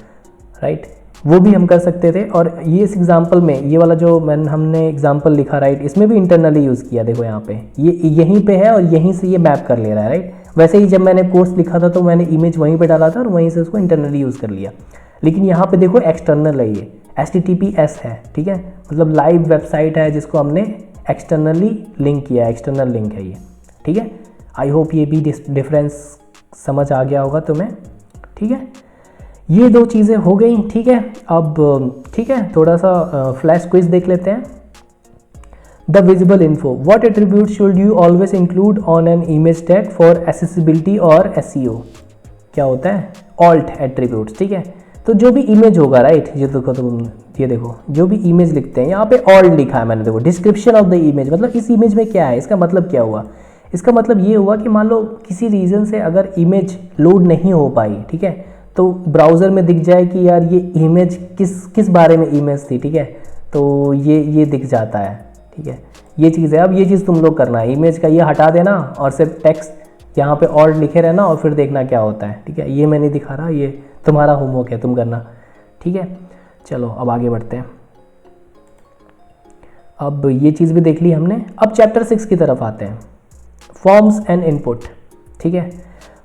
राइट। वो भी हम कर सकते थे। और ये इस एग्जांपल में ये वाला जो हमने एग्जांपल लिखा, राइट, इसमें भी इंटरनली यूज़ किया। देखो यहाँ पे ये यहीं पे है और यहीं से ये मैप कर ले रहा है, राइट। वैसे ही जब मैंने कोर्स लिखा था तो मैंने इमेज वहीं पे डाला था और वहीं से उसको इंटरनली यूज़ कर लिया। लेकिन यहाँ पे देखो एक्सटर्नल है, ये HTTPS है, ठीक है, मतलब लाइव वेबसाइट है जिसको हमने एक्सटर्नली लिंक किया, एक्सटर्नल लिंक है ये, ठीक है। आई होप ये भी डिफरेंस समझ आ गया होगा तुम्हें, ठीक है। ये दो चीज़ें हो गई, ठीक है। अब ठीक है, थोड़ा सा फ्लैश क्विज देख लेते हैं। The visible info, what attribute should you always include on an image tag for accessibility और SEO। क्या होता है, ऑल्ट एट्रीब्यूट्स, ठीक है। तो जो भी इमेज होगा, राइट, ये देखो तुम, ये देखो जो भी इमेज लिखते हैं यहाँ पे ऑल्ट लिखा है मैंने, देखो डिस्क्रिप्शन ऑफ द इमेज, मतलब इस इमेज में क्या है, इसका मतलब क्या हुआ। इसका मतलब ये हुआ कि मान लो किसी रीज़न से अगर इमेज लोड नहीं हो पाई, ठीक है, तो ब्राउज़र में दिख जाए कि यार ये इमेज किस बारे में इमेज थी, ठीक है, तो ये दिख जाता है, ठीक है। ये चीज़ है। अब ये चीज़ तुम लोग करना है, इमेज का ये हटा देना और सिर्फ टेक्स्ट यहाँ पे ऑल्ट लिखे रहना और फिर देखना क्या होता है, ठीक है। ये मैं नहीं दिखा रहा, ये तुम्हारा होमवर्क है, तुम करना, ठीक है। चलो अब आगे बढ़ते हैं। अब ये चीज़ भी देख ली हमने। अब चैप्टर 6 की तरफ आते हैं, फॉर्म्स एंड इनपुट, ठीक है।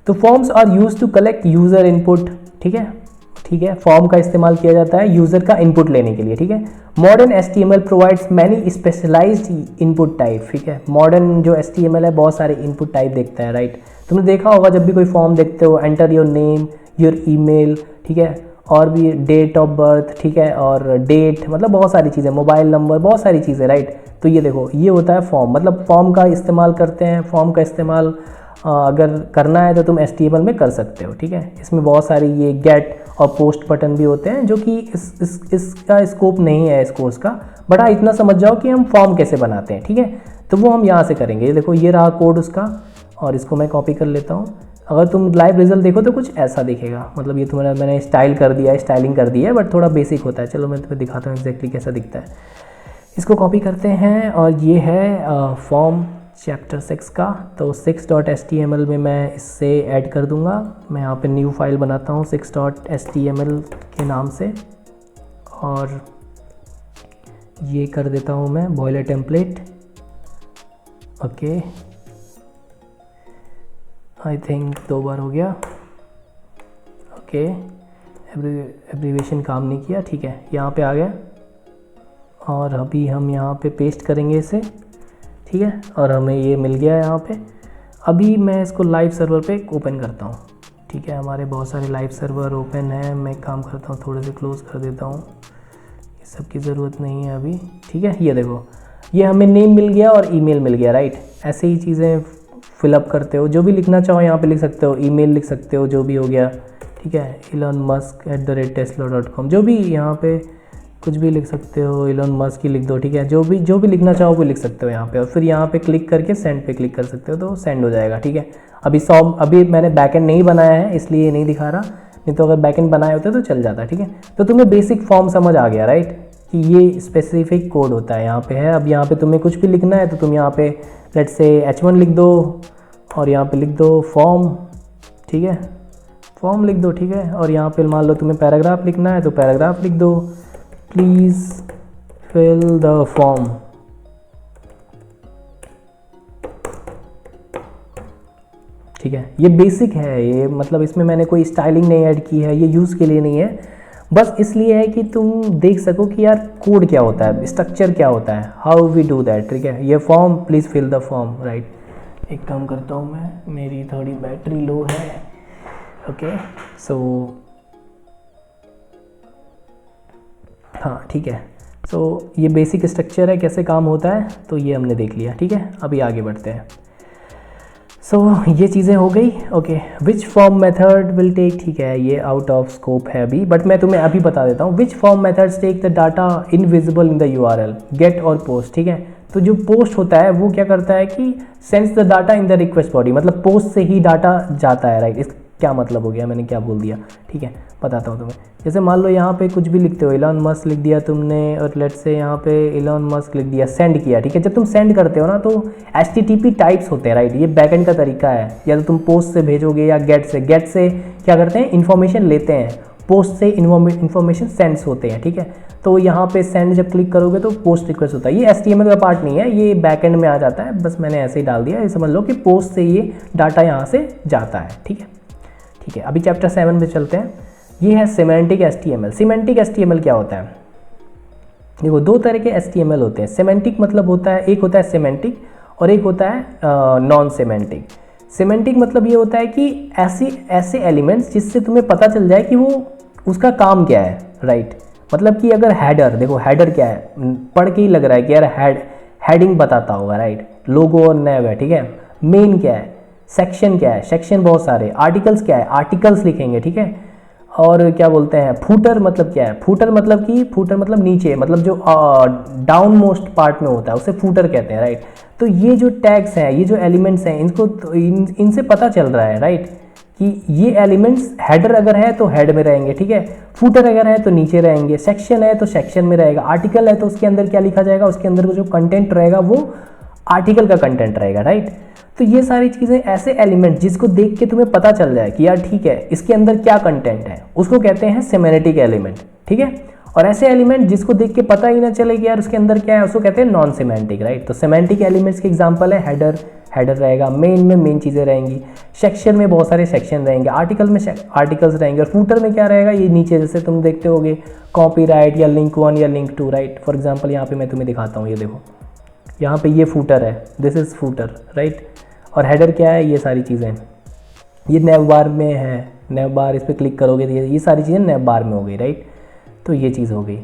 तो forms are use to collect user input, ठीक है, ठीक है। फॉर्म का इस्तेमाल किया जाता है यूज़र का इनपुट लेने के लिए, ठीक है। Modern HTML provides many specialized input type, ठीक है। मॉडर्न जो HTML है बहुत सारे इनपुट टाइप देखता है, राइट। तुमने देखा होगा जब भी कोई फॉर्म देखते हो, enter your name, your email, ठीक है, और भी डेट ऑफ बर्थ, ठीक है, और डेट, मतलब बहुत सारी चीज़ें, मोबाइल नंबर, बहुत सारी चीज़ें, राइट। तो ये देखो ये होता है फॉर्म, मतलब फॉर्म का इस्तेमाल करते हैं। फॉर्म का इस्तेमाल अगर करना है तो तुम HTML में कर सकते हो, ठीक है। इसमें बहुत सारी ये गेट और पोस्ट बटन भी होते हैं जो कि इसका स्कोप नहीं है इस कोर्स का, बट हाँ इतना समझ जाओ कि हम फॉर्म कैसे बनाते हैं, ठीक है। तो वो हम यहाँ से करेंगे। ये देखो ये रहा कोड उसका, और इसको मैं कॉपी कर लेता हूँ। अगर तुम लाइव रिजल्ट देखो तो कुछ ऐसा दिखेगा, मतलब ये तुम्हारा मैंने स्टाइल कर दिया है, स्टाइलिंग कर दी है, बट थोड़ा बेसिक होता है। चलो मैं तुम्हें दिखाता हूँ एग्जैक्टली कैसा दिखता है। इसको कॉपी करते हैं और ये है फॉर्म चैप्टर 6 का। तो 6.html में मैं इससे ऐड कर दूंगा। मैं यहाँ पे न्यू फाइल बनाता हूँ 6.html के नाम से, और ये कर देता हूँ मैं boiler template. Okay, I think 2 बार हो गया। ओके, एब्रीवेशन काम नहीं किया, ठीक है, यहाँ पे आ गया। और अभी हम यहाँ पे पेस्ट करेंगे इसे, ठीक है, और हमें ये मिल गया है यहाँ पे। अभी मैं इसको लाइव सर्वर पे ओपन करता हूँ, ठीक है। हमारे बहुत सारे लाइव सर्वर ओपन हैं। मैं काम करता हूँ, थोड़े से क्लोज़ कर देता हूँ, ये सब की ज़रूरत नहीं है अभी, ठीक है। ये देखो ये हमें नेम मिल गया और ईमेल मिल गया, राइट। ऐसे ही चीज़ें फिलअप करते हो, जो भी लिखना चाहो यहाँ पे लिख सकते हो, ईमेल लिख सकते हो, जो भी हो गया, ठीक है। elonmusk@tesla.com, जो भी यहाँ पे कुछ भी लिख सकते हो, इलॉन मस्क ही लिख दो, ठीक है। जो भी लिखना चाहो वो लिख सकते हो यहाँ पे, और फिर यहाँ पे क्लिक करके सेंड पे क्लिक कर सकते हो, तो सेंड हो जाएगा, ठीक है। अभी मैंने बैकएंड नहीं बनाया है इसलिए नहीं दिखा रहा, नहीं तो अगर बैकएंड बनाए होते तो चल जाता, ठीक है। तो तुम्हें बेसिक फॉर्म समझ आ गया, राइट, कि ये स्पेसिफिक कोड होता है, यहाँ पे है। अब यहाँ पे तुम्हें कुछ भी लिखना है तो तुम यहाँ पे लेट्स से H1 लिख दो और यहाँ पे लिख दो फॉर्म, ठीक है, फॉर्म लिख दो, ठीक है। और यहाँ पे मान लो तुम्हें पैराग्राफ लिखना है तो पैराग्राफ लिख दो, प्लीज़ फिल द फॉर्म। ठीक है, ये बेसिक है, ये मतलब इसमें मैंने कोई स्टाइलिंग नहीं ऐड की है, ये यूज़ के लिए नहीं है, बस इसलिए है कि तुम देख सको कि यार कोड क्या होता है, स्ट्रक्चर क्या होता है, हाउ वी डू दैट। ठीक है, ये form, please fill the form, right. एक काम करता हूँ मैं, मेरी थोड़ी बैटरी लो है, ओके सो हाँ ठीक है। सो ये बेसिक स्ट्रक्चर है, कैसे काम होता है, तो ये हमने देख लिया। ठीक है, अभी आगे बढ़ते हैं। सो ये चीज़ें हो गई, okay. Which form method will take, ठीक है, ये आउट ऑफ स्कोप है अभी, बट मैं तुम्हें अभी बता देता हूँ। Which form methods take the data invisible in the URL, get और पोस्ट। ठीक है, तो जो पोस्ट होता है वो क्या करता है कि sense the data in the request body, मतलब पोस्ट से ही डाटा जाता है, राइट। इस क्या मतलब हो गया, मैंने क्या बोल दिया, ठीक है, बताता हूँ तुम्हें। जैसे मान लो यहाँ पे कुछ भी लिखते हो, इलॉन मस्क लिख दिया तुमने, और लेट से यहाँ पे इलॉन मस्क लिख दिया, सेंड किया। ठीक है, जब तुम सेंड करते हो ना तो HTTP टाइप्स होते हैं, राइट। ये बैकएंड का तरीका है, या तो तुम पोस्ट से भेजोगे या गेट से। गेट से क्या करते हैं, इन्फॉर्मेशन लेते हैं, पोस्ट से इन्फॉर्मेशन सेंड्स होते हैं। ठीक है, तो यहाँ पे सेंड जब क्लिक करोगे तो पोस्ट रिक्वेस्ट होता है। ये HTML का पार्ट नहीं है, ये बैकएंड में आ जाता है, बस मैंने ऐसे ही डाल दिया। ये समझ लो कि पोस्ट से ये डाटा यहाँ से जाता है। ठीक है, ठीक है, अभी चैप्टर 7 में चलते हैं। ये है सिमेंटिक HTML। सिमेंटिक HTML क्या होता है, देखो दो तरह के HTML होते हैं। सिमेंटिक मतलब होता है, एक होता है सिमेंटिक और एक होता है नॉन सिमेंटिक। सिमेंटिक मतलब ये होता है कि ऐसे एलिमेंट्स जिससे तुम्हें पता चल जाए कि वो उसका काम क्या है, राइट। मतलब कि अगर हेडर, देखो हेडर क्या है, पढ़ के ही लग रहा है कि यार हेडिंग बताता होगा, राइट। लोगो और नैव है, ठीक है। मेन क्या है, सेक्शन क्या है, सेक्शन बहुत सारे। आर्टिकल्स क्या है, आर्टिकल्स लिखेंगे, ठीक है। और क्या बोलते हैं, फूटर मतलब क्या है, फूटर मतलब नीचे, मतलब जो डाउन मोस्ट पार्ट में होता है उसे फूटर कहते हैं, राइट। तो ये जो टैग्स हैं, ये जो एलिमेंट्स हैं, इनको तो इनसे पता चल रहा है, राइट, कि ये एलिमेंट्स हेडर अगर है तो हेड में रहेंगे, ठीक है। फूटर अगर है तो नीचे रहेंगे, सेक्शन है तो सेक्शन में रहेगा, आर्टिकल है तो उसके अंदर क्या लिखा जाएगा, उसके अंदर जो कंटेंट रहेगा वो आर्टिकल का कंटेंट रहेगा, राइट। तो ये सारी चीज़ें, ऐसे एलिमेंट जिसको देख के तुम्हें पता चल जाए कि यार ठीक है इसके अंदर क्या कंटेंट है, उसको कहते हैं सिमेंटिक एलिमेंट, ठीक है। और ऐसे एलिमेंट जिसको देख के पता ही ना चले कि यार उसके अंदर क्या है, उसको कहते हैं नॉन सिमेंटिक, राइट। तो सिमेंटिक एलिमेंट्स के एग्जांपल है हेडर रहेगा, मेन में मेन चीज़ें रहेंगी, सेक्शन में बहुत सारे सेक्शन रहेंगे, आर्टिकल में आर्टिकल्स रहेंगे, और फूटर में क्या रहेगा, ये नीचे जैसे तुम देखते होगे कॉपीराइट या लिंक 1 या लिंक 2, राइट। फॉर एग्जाम्पल यहाँ पे मैं तुम्हें दिखाता हूँ, ये देखो यहाँ पे ये फूटर है, दिस इज़ फूटर, राइट। और हेडर क्या है, ये सारी चीज़ें, ये नैव बार में है, नैव बार इस पर क्लिक करोगे तो ये सारी चीज़ें नैव बार में हो गई, राइट। तो ये चीज़ हो गई,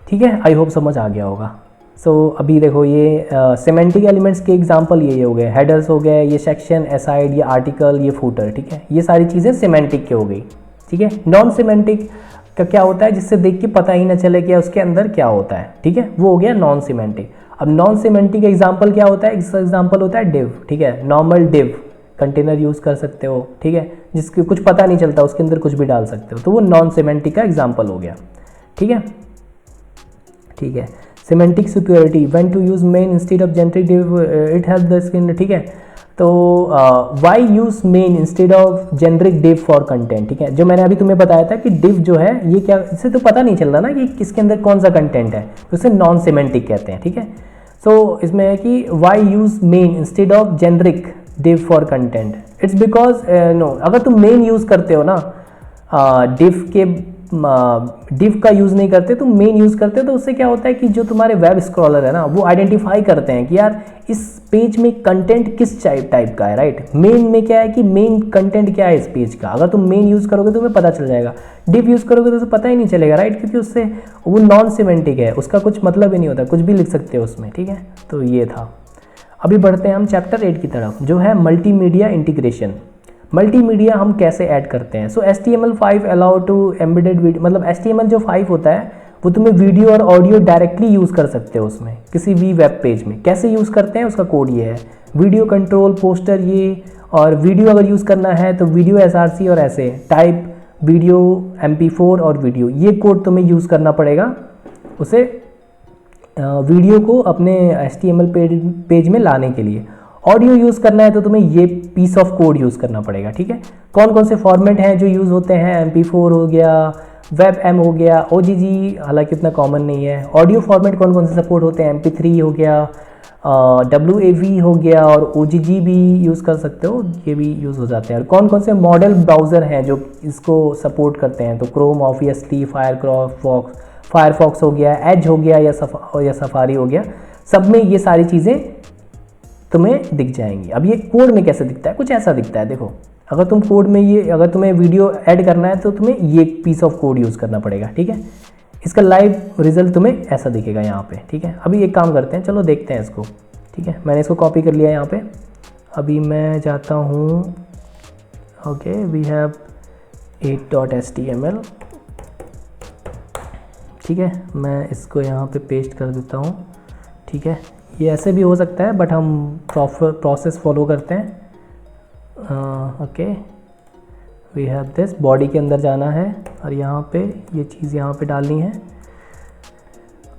ठीक है। आई होप समझ आ गया होगा। सो अभी देखो ये सिमेंटिक एलिमेंट्स के एग्जांपल ये हो गए, हेडर्स हो गए, ये सेक्शन, एसाइड, ये आर्टिकल, ये फूटर, ठीक है। ये सारी चीज़ें सिमेंटिक की हो गई, ठीक है। नॉन सिमेंटिक का क्या होता है, जिससे देख के पता ही ना चले कि उसके अंदर क्या होता है, ठीक है, वो हो गया नॉन सिमेंटिक। अब नॉन सिमेंटिक एग्जांपल क्या होता है, इसका एग्जांपल होता है डिव, ठीक है। नॉर्मल डिव कंटेनर यूज़ कर सकते हो, ठीक है, जिसके कुछ पता नहीं चलता, उसके अंदर कुछ भी डाल सकते हो, तो वो नॉन सिमेंटिक का एग्जांपल हो गया, ठीक है, ठीक है। Semantic superiority, when to use main instead of generic div, it help the screen, ठीक है। तो why use main instead of generic div for content, ठीक है। जो मैंने अभी तुम्हें बताया था कि डिव जो है ये क्या, इससे तो पता नहीं चल रहा ना कि किसके अंदर कौन सा कंटेंट है, तो इसे नॉन सिमेंटिक कहते हैं, ठीक है। सो इसमें है कि why use main instead of generic div for content, it's because no, अगर तुम मेन यूज़ करते हो ना, डिव का यूज़ नहीं करते, तुम मेन यूज़ करते हो, तो उससे क्या होता है कि जो तुम्हारे वेब स्क्रॉलर है ना, वो आइडेंटिफाई करते हैं कि यार इस पेज में कंटेंट किस टाइप का है, राइट। मेन में क्या है कि मेन कंटेंट क्या है इस पेज का, अगर तुम मेन यूज़ करोगे तो तुम्हें पता चल जाएगा। डिव यूज़ करोगे तो उसे पता ही नहीं चलेगा, राइट, क्योंकि उससे वो नॉन सिमेंटिक है, उसका कुछ मतलब ही नहीं होता, कुछ भी लिख सकते हो उसमें, ठीक है। तो ये था। अभी बढ़ते हैं हम चैप्टर 8 की तरफ, जो है मल्टीमीडिया इंटीग्रेशन। मल्टीमीडिया हम कैसे ऐड करते हैं। So HTML5 allow to embedded video, मतलब HTML जो 5 होता है वो तुम्हें वीडियो और ऑडियो डायरेक्टली यूज़ कर सकते हो उसमें, किसी भी वेब पेज में। कैसे यूज़ करते हैं, उसका कोड ये है, वीडियो कंट्रोल पोस्टर ये, और वीडियो अगर यूज़ करना है तो वीडियो SRC और ऐसे टाइप वीडियो MP4 और वीडियो, ये कोड तुम्हें यूज़ करना पड़ेगा उसे वीडियो को अपने HTML पेज में लाने के लिए। ऑडियो यूज़ करना है तो तुम्हें ये पीस ऑफ कोड यूज़ करना पड़ेगा, ठीक है। कौन कौन से फॉर्मेट हैं जो यूज़ होते हैं, MP4 हो गया, WebM हो गया, OGG हालांकि उतना कॉमन नहीं है। ऑडियो फॉर्मेट कौन कौन से सपोर्ट होते हैं, MP3 हो गया, WAV हो गया, और OGG भी यूज़ कर सकते हो, ये भी यूज़ हो जाते हैं। और कौन कौन से मॉडल ब्राउज़र हैं जो इसको सपोर्ट करते हैं, तो क्रोम ऑब्वियसली, फायरफॉक्स हो गया, एज हो गया, या सफारी हो गया, सब में ये सारी चीज़ें तुम्हें दिख जाएंगी। अब ये कोड में कैसे दिखता है, कुछ ऐसा दिखता है, देखो अगर तुम कोड में ये, अगर तुम्हें वीडियो ऐड करना है तो तुम्हें ये पीस ऑफ कोड यूज़ करना पड़ेगा, ठीक है। इसका लाइव रिजल्ट तुम्हें ऐसा दिखेगा यहाँ पे, ठीक है। अभी एक काम करते हैं, चलो देखते हैं इसको, ठीक है। मैंने इसको कॉपी कर लिया यहाँ पे। अभी मैं जाता हूँ, ओके, वी हैव 8.html, ठीक है। मैं इसको यहाँ पे पेस्ट कर देता हूँ, ठीक है। ये ऐसे भी हो सकता है बट हम प्रोसेस फॉलो करते हैं। Okay, we have this, body के अंदर जाना है और यहाँ पे ये चीज़ यहाँ पे डालनी है,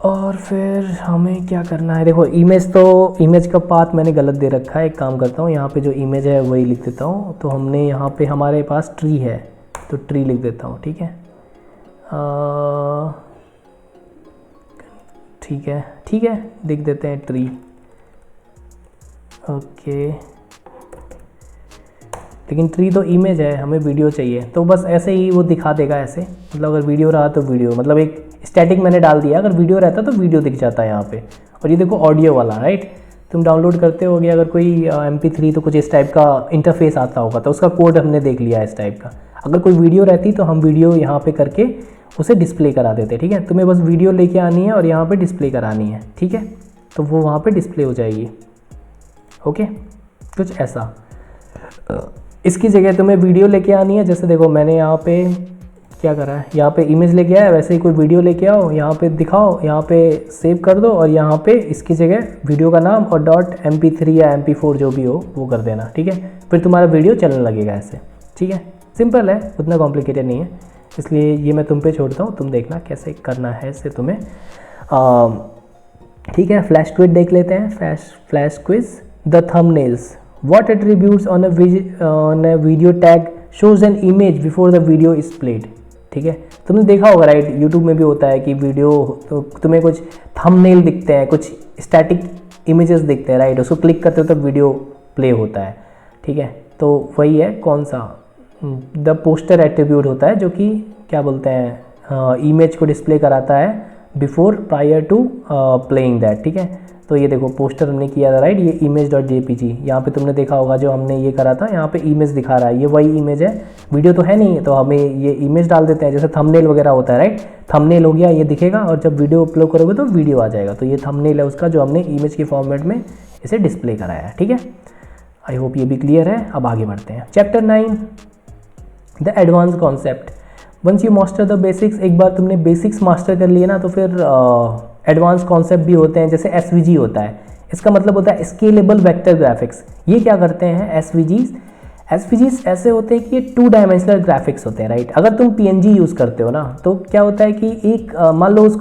और फिर हमें क्या करना है, देखो इमेज, तो इमेज का पाथ मैंने गलत दे रखा है। एक काम करता हूँ, यहाँ पे जो इमेज है वही लिख देता हूँ। तो हमने यहाँ पे, हमारे पास ट्री है तो ट्री लिख देता हूँ, ठीक है। ठीक है, लिख देते हैं ट्री, ओके। लेकिन ट्री तो इमेज है, हमें वीडियो चाहिए, तो बस ऐसे ही वो दिखा देगा ऐसे, मतलब अगर वीडियो रहा तो वीडियो, मतलब एक स्टैटिक मैंने डाल दिया, अगर वीडियो रहता तो वीडियो दिख जाता है यहाँ पे। और ये देखो ऑडियो वाला, राइट, तुम डाउनलोड करते होगे अगर कोई MP3 तो कुछ इस टाइप का इंटरफेस आता होगा, तो उसका कोड हमने देख लिया इस टाइप का। अगर कोई वीडियो रहती तो हम वीडियो यहाँ पे करके उसे डिस्प्ले करा देते, ठीक है। तुम्हें बस वीडियो लेके आनी है और यहाँ पे डिस्प्ले करानी है, ठीक है, तो वो वहाँ पे डिस्प्ले हो जाएगी, ओके। कुछ ऐसा, इसकी जगह तुम्हें वीडियो लेके आनी है, जैसे देखो मैंने यहाँ पे क्या करा है, यहाँ पे इमेज लेके आया, वैसे ही कोई वीडियो लेके आओ, यहाँ पे दिखाओ, यहाँ पे सेव कर दो, और यहाँ पे इसकी जगह वीडियो का नाम और .mp3 या MP4 जो भी हो वो कर देना, ठीक है। फिर तुम्हारा वीडियो चलने लगेगा ऐसे, ठीक है। सिंपल है, उतना कॉम्प्लिकेटेड नहीं है, इसलिए ये मैं तुम पे छोड़ता हूँ, तुम देखना कैसे करना है इससे तुम्हें, ठीक है। फ्लैश क्विज देख लेते हैं, flash quiz, the thumbnails, what attributes on a video tag shows an image before the video is played, ठीक है। तुमने देखा होगा, राइट, यूट्यूब में भी होता है कि वीडियो, तो तुम्हें कुछ थंबनेल दिखते हैं, कुछ स्टैटिक इमेजेस दिखते हैं, राइट, उसको क्लिक करते हो तो वीडियो प्ले होता है, ठीक है। तो वही है, कौन सा, द पोस्टर एट्रीब्यूट होता है, जो कि क्या बोलते हैं, इमेज को डिस्प्ले कराता है before, prior to playing that, ठीक है। तो ये देखो पोस्टर हमने किया था, राइट, ये image.jpg, यहाँ पे तुमने देखा होगा जो हमने ये करा था, यहाँ पे इमेज दिखा रहा है, ये वही इमेज है, वीडियो तो है नहीं, तो हमें ये इमेज डाल देते हैं, जैसे थंबनेल वगैरह होता है, राइट, थंबनेल हो गया, ये दिखेगा, और जब वीडियो अपलोड करोगे तो वीडियो आ जाएगा, तो ये थंबनेल है उसका, जो हमने इमेज के फॉर्मेट में इसे डिस्प्ले कराया है, ठीक है। आई होप ये भी क्लियर है। अब आगे बढ़ते हैं, chapter 9, the advance concept. Once you master the basics, एक बार तुमने बेसिक्स मास्टर कर लिए ना, तो फिर एडवांस कॉन्सेप्ट भी होते हैं, जैसे SVG होता है, इसका मतलब होता है स्केलेबल वेक्टर ग्राफिक्स। ये क्या करते हैं SVGs ऐसे होते हैं कि ये 2 डायमेंशनल ग्राफिक्स होते हैं, राइट। अगर तुम PNG यूज़ करते हो ना, तो क्या होता है कि एक मान लो उस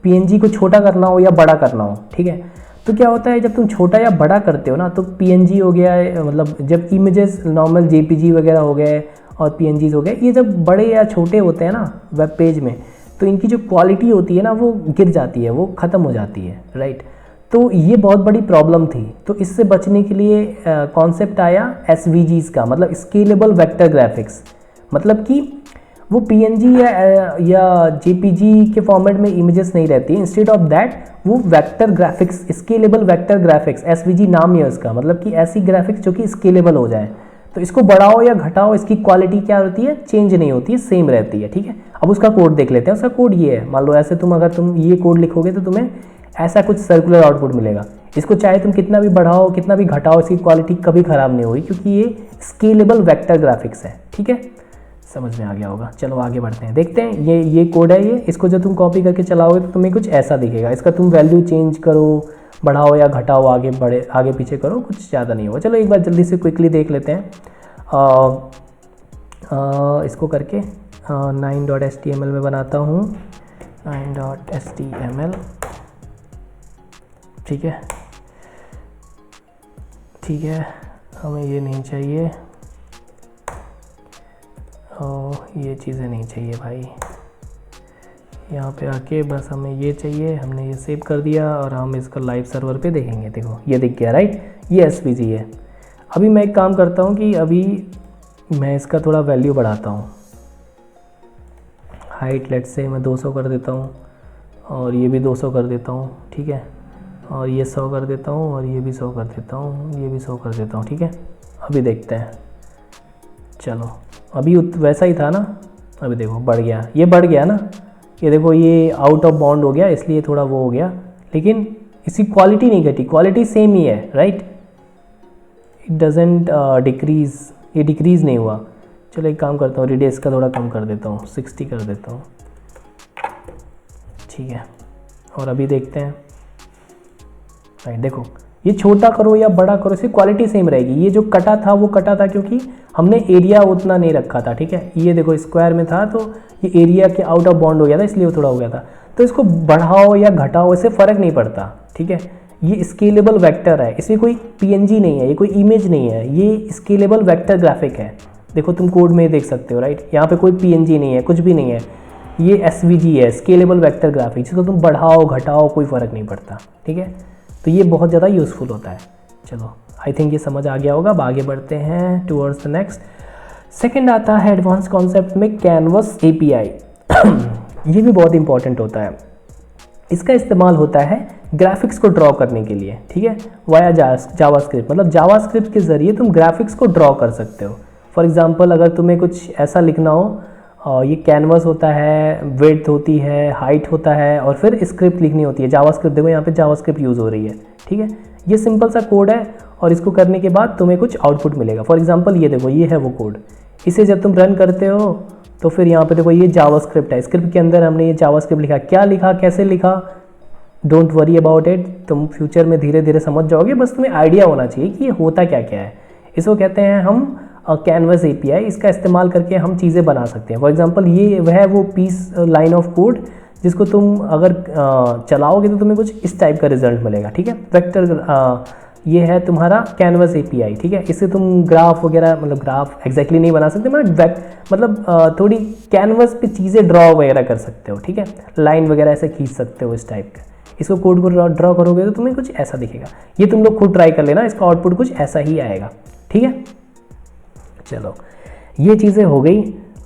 PNG को छोटा करना हो या बड़ा करना हो, ठीक है, तो क्या होता है जब तुम छोटा या बड़ा करते हो ना, तो PNG हो गया, मतलब जब इमेजेस नॉर्मल JPG वगैरह हो गए और PNGs हो गए, ये जब बड़े या छोटे होते हैं ना वेब पेज में, तो इनकी जो क्वालिटी होती है ना वो गिर जाती है, वो ख़त्म हो जाती है, राइट। तो ये बहुत बड़ी प्रॉब्लम थी, तो इससे बचने के लिए कॉन्सेप्ट आया SVGs का, मतलब स्केलेबल वेक्टर ग्राफिक्स, मतलब कि वो PNG या JPG के फॉर्मेट में इमेजेस नहीं रहती, इंस्टेड ऑफ दैट वो vector graphics, scalable vector graphics, SVG नाम है उसका, मतलब कि ऐसी ग्राफिक्स जो कि स्केलेबल हो जाए, तो इसको बढ़ाओ या घटाओ, इसकी क्वालिटी क्या होती है, चेंज नहीं होती है, सेम रहती है, ठीक है। अब उसका कोड देख लेते हैं, उसका कोड ये है, मान लो ऐसे अगर तुम ये कोड लिखोगे तो तुम्हें ऐसा कुछ सर्कुलर आउटपुट मिलेगा। इसको चाहे तुम कितना भी बढ़ाओ, कितना भी घटाओ, इसकी क्वालिटी कभी ख़राब नहीं होगी, क्योंकि ये स्केलेबल वेक्टर ग्राफिक्स है, ठीक है। समझ में आ गया होगा। चलो आगे बढ़ते हैं, देखते हैं ये कोड है, ये इसको जब तुम कॉपी करके चलाओगे तो तुम्हें कुछ ऐसा दिखेगा। इसका तुम वैल्यू चेंज करो, बढ़ाओ या घटाओ, आगे पीछे करो, कुछ ज़्यादा नहीं होगा। चलो एक बार जल्दी से क्विकली देख लेते हैं इसको करके। 9.html में बनाता हूँ, 9.html, ठीक है। ठीक है, हमें ये नहीं चाहिए और ये चीज़ें नहीं चाहिए भाई। यहाँ पे आके बस हमें ये चाहिए, हमने ये सेव कर दिया और हम इसका लाइव सर्वर पे देखेंगे। देखो ये दिख गया राइट, ये SVG है। अभी मैं एक काम करता हूँ कि अभी मैं इसका थोड़ा वैल्यू बढ़ाता हूँ। हाइट लेट से मैं 200 कर देता हूँ और ये भी 200 कर देता हूँ, ठीक है, और ये 100 कर देता हूँ और ये भी 100 कर देता हूँ, ये भी 100 कर देता हूँ, ठीक है। अभी देखते हैं, चलो अभी वैसा ही था ना, अभी देखो बढ़ गया, ये बढ़ गया ना, ये देखो ये आउट ऑफ बाउंड हो गया इसलिए थोड़ा वो हो गया, लेकिन इसकी क्वालिटी नहीं घटी, क्वालिटी सेम ही है राइट, इट डजेंट डिक्रीज़, ये डिक्रीज़ नहीं हुआ। चलो एक काम करता हूँ, रेडियस का थोड़ा कम कर देता हूँ, 60 कर देता हूँ, ठीक है। और अभी देखते हैं राइट, देखो ये छोटा करो या बड़ा करो इसकी क्वालिटी सेम रहेगी। ये जो कटा था वो कटा था क्योंकि हमने एरिया उतना नहीं रखा था, ठीक है। ये देखो स्क्वायर में था तो ये एरिया के आउट ऑफ बाउंड हो गया था इसलिए वो थोड़ा हो गया था। तो इसको बढ़ाओ या घटाओ इससे फ़र्क नहीं पड़ता, ठीक है। ये स्केलेबल वेक्टर है, इसमें कोई PNG नहीं है, ये कोई इमेज नहीं है, ये स्केलेबल वेक्टर ग्राफिक है। देखो तुम कोड में देख सकते हो राइट, यहाँ पे कोई PNG नहीं है, कुछ भी नहीं है, ये SVG है, स्केलेबल वेक्टर ग्राफिक, जिसको तुम बढ़ाओ घटाओ कोई फ़र्क नहीं पड़ता, ठीक है। तो ये बहुत ज़्यादा यूज़फुल होता है। चलो आई थिंक ये समझ आ गया होगा। अब आगे बढ़ते हैं टूवर्ड्स द नेक्स्ट। सेकंड आता है एडवांस कॉन्सेप्ट में कैनवस API। ये भी बहुत इंपॉर्टेंट होता है। इसका इस्तेमाल होता है ग्राफिक्स को ड्रॉ करने के लिए, ठीक है, वाया जावास्क्रिप्ट। मतलब जावास्क्रिप्ट के ज़रिए तुम ग्राफिक्स को ड्रॉ कर सकते हो। फॉर एग्जांपल अगर तुम्हें कुछ ऐसा लिखना हो, ये कैनवस होता है, विड्थ होती है, हाइट होता है और फिर स्क्रिप्ट लिखनी होती है, जावास्क्रिप्ट। देखो यहाँ पे जावास्क्रिप्ट यूज़ हो रही है, ठीक है। ये सिंपल सा कोड है और इसको करने के बाद तुम्हें कुछ आउटपुट मिलेगा। फॉर एग्जांपल ये देखो, ये है वो कोड। इसे जब तुम रन करते हो तो फिर यहाँ पे देखो ये जावास्क्रिप्ट है, स्क्रिप्ट के अंदर हमने ये जावास्क्रिप्ट लिखा। क्या लिखा, कैसे लिखा, डोंट वरी अबाउट इट, तुम फ्यूचर में धीरे धीरे समझ जाओगे। बस तुम्हें आइडिया होना चाहिए कि ये होता क्या क्या है। इसको कहते हैं हम कैनवस API। इसका इस्तेमाल करके हम चीज़ें बना सकते हैं। फॉर एग्जांपल ये वह वो पीस लाइन ऑफ कोड जिसको तुम अगर चलाओगे तो तुम्हें कुछ इस टाइप का रिजल्ट मिलेगा, ठीक है। वेक्टर ये है तुम्हारा कैनवस API, ठीक है। इससे तुम ग्राफ वगैरह, मतलब ग्राफ एग्जैक्टली नहीं बना सकते, मतलब थोड़ी कैनवस पे चीज़ें ड्रॉ वगैरह कर सकते हो, ठीक है। लाइन वगैरह ऐसे खींच सकते हो इस टाइप का। इसको कोड को ड्रॉ करोगे तो तुम्हें कुछ ऐसा दिखेगा। ये तुम लोग खुद ट्राई कर लेना, इसका आउटपुट कुछ ऐसा ही आएगा, ठीक है। चलो ये चीज़ें हो गई।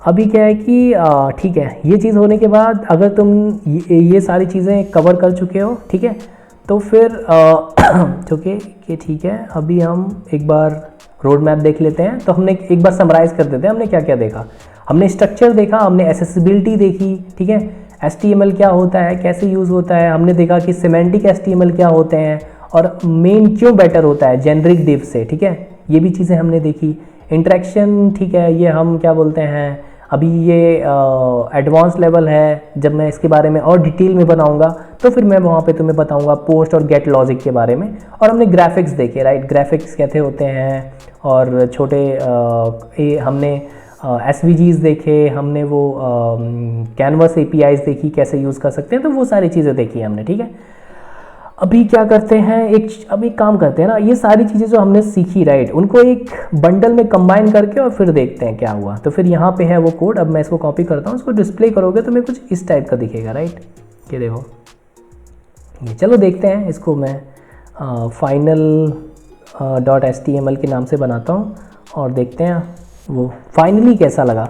अभी क्या है कि ठीक है, ये चीज़ होने के बाद अगर तुम ये सारी चीज़ें कवर कर चुके हो, ठीक है, तो फिर चूँकि ठीक है, अभी हम एक बार रोड मैप देख लेते हैं। तो हमने एक बार समराइज़ कर देते हैं हमने क्या क्या देखा। हमने स्ट्रक्चर देखा, हमने एक्सेसिबिलिटी देखी, ठीक है, HTML क्या होता है, कैसे यूज़ होता है, हमने देखा कि सिमेंटिक HTML क्या होते हैं और मेन क्यों बेटर होता है जेनरिक डिव से, ठीक है। ये भी चीज़ें हमने देखी। इंटरेक्शन, ठीक है, ये हम क्या बोलते हैं, अभी ये एडवांस लेवल है। जब मैं इसके बारे में और डिटेल में बनाऊंगा तो फिर मैं वहाँ पे तुम्हें बताऊंगा पोस्ट और गेट लॉजिक के बारे में। और हमने ग्राफिक्स देखे राइट, ग्राफिक्स कैसे होते हैं और छोटे हमने SVGs देखे, हमने वो कैनवस APIs देखी कैसे यूज़ कर सकते हैं, तो वो सारी चीज़ें देखी हमने, ठीक है। अभी क्या करते हैं, अब एक काम करते हैं ना, ये सारी चीज़ें जो हमने सीखी राइट, उनको एक बंडल में कंबाइन करके और फिर देखते हैं क्या हुआ। तो फिर यहाँ पे है वो कोड। अब मैं इसको कॉपी करता हूँ, इसको डिस्प्ले करोगे तो मैं कुछ इस टाइप का दिखेगा राइट। ये देखो ये, चलो देखते हैं इसको। मैं final.html के नाम से बनाता हूँ और देखते हैं वो फाइनली कैसा लगा।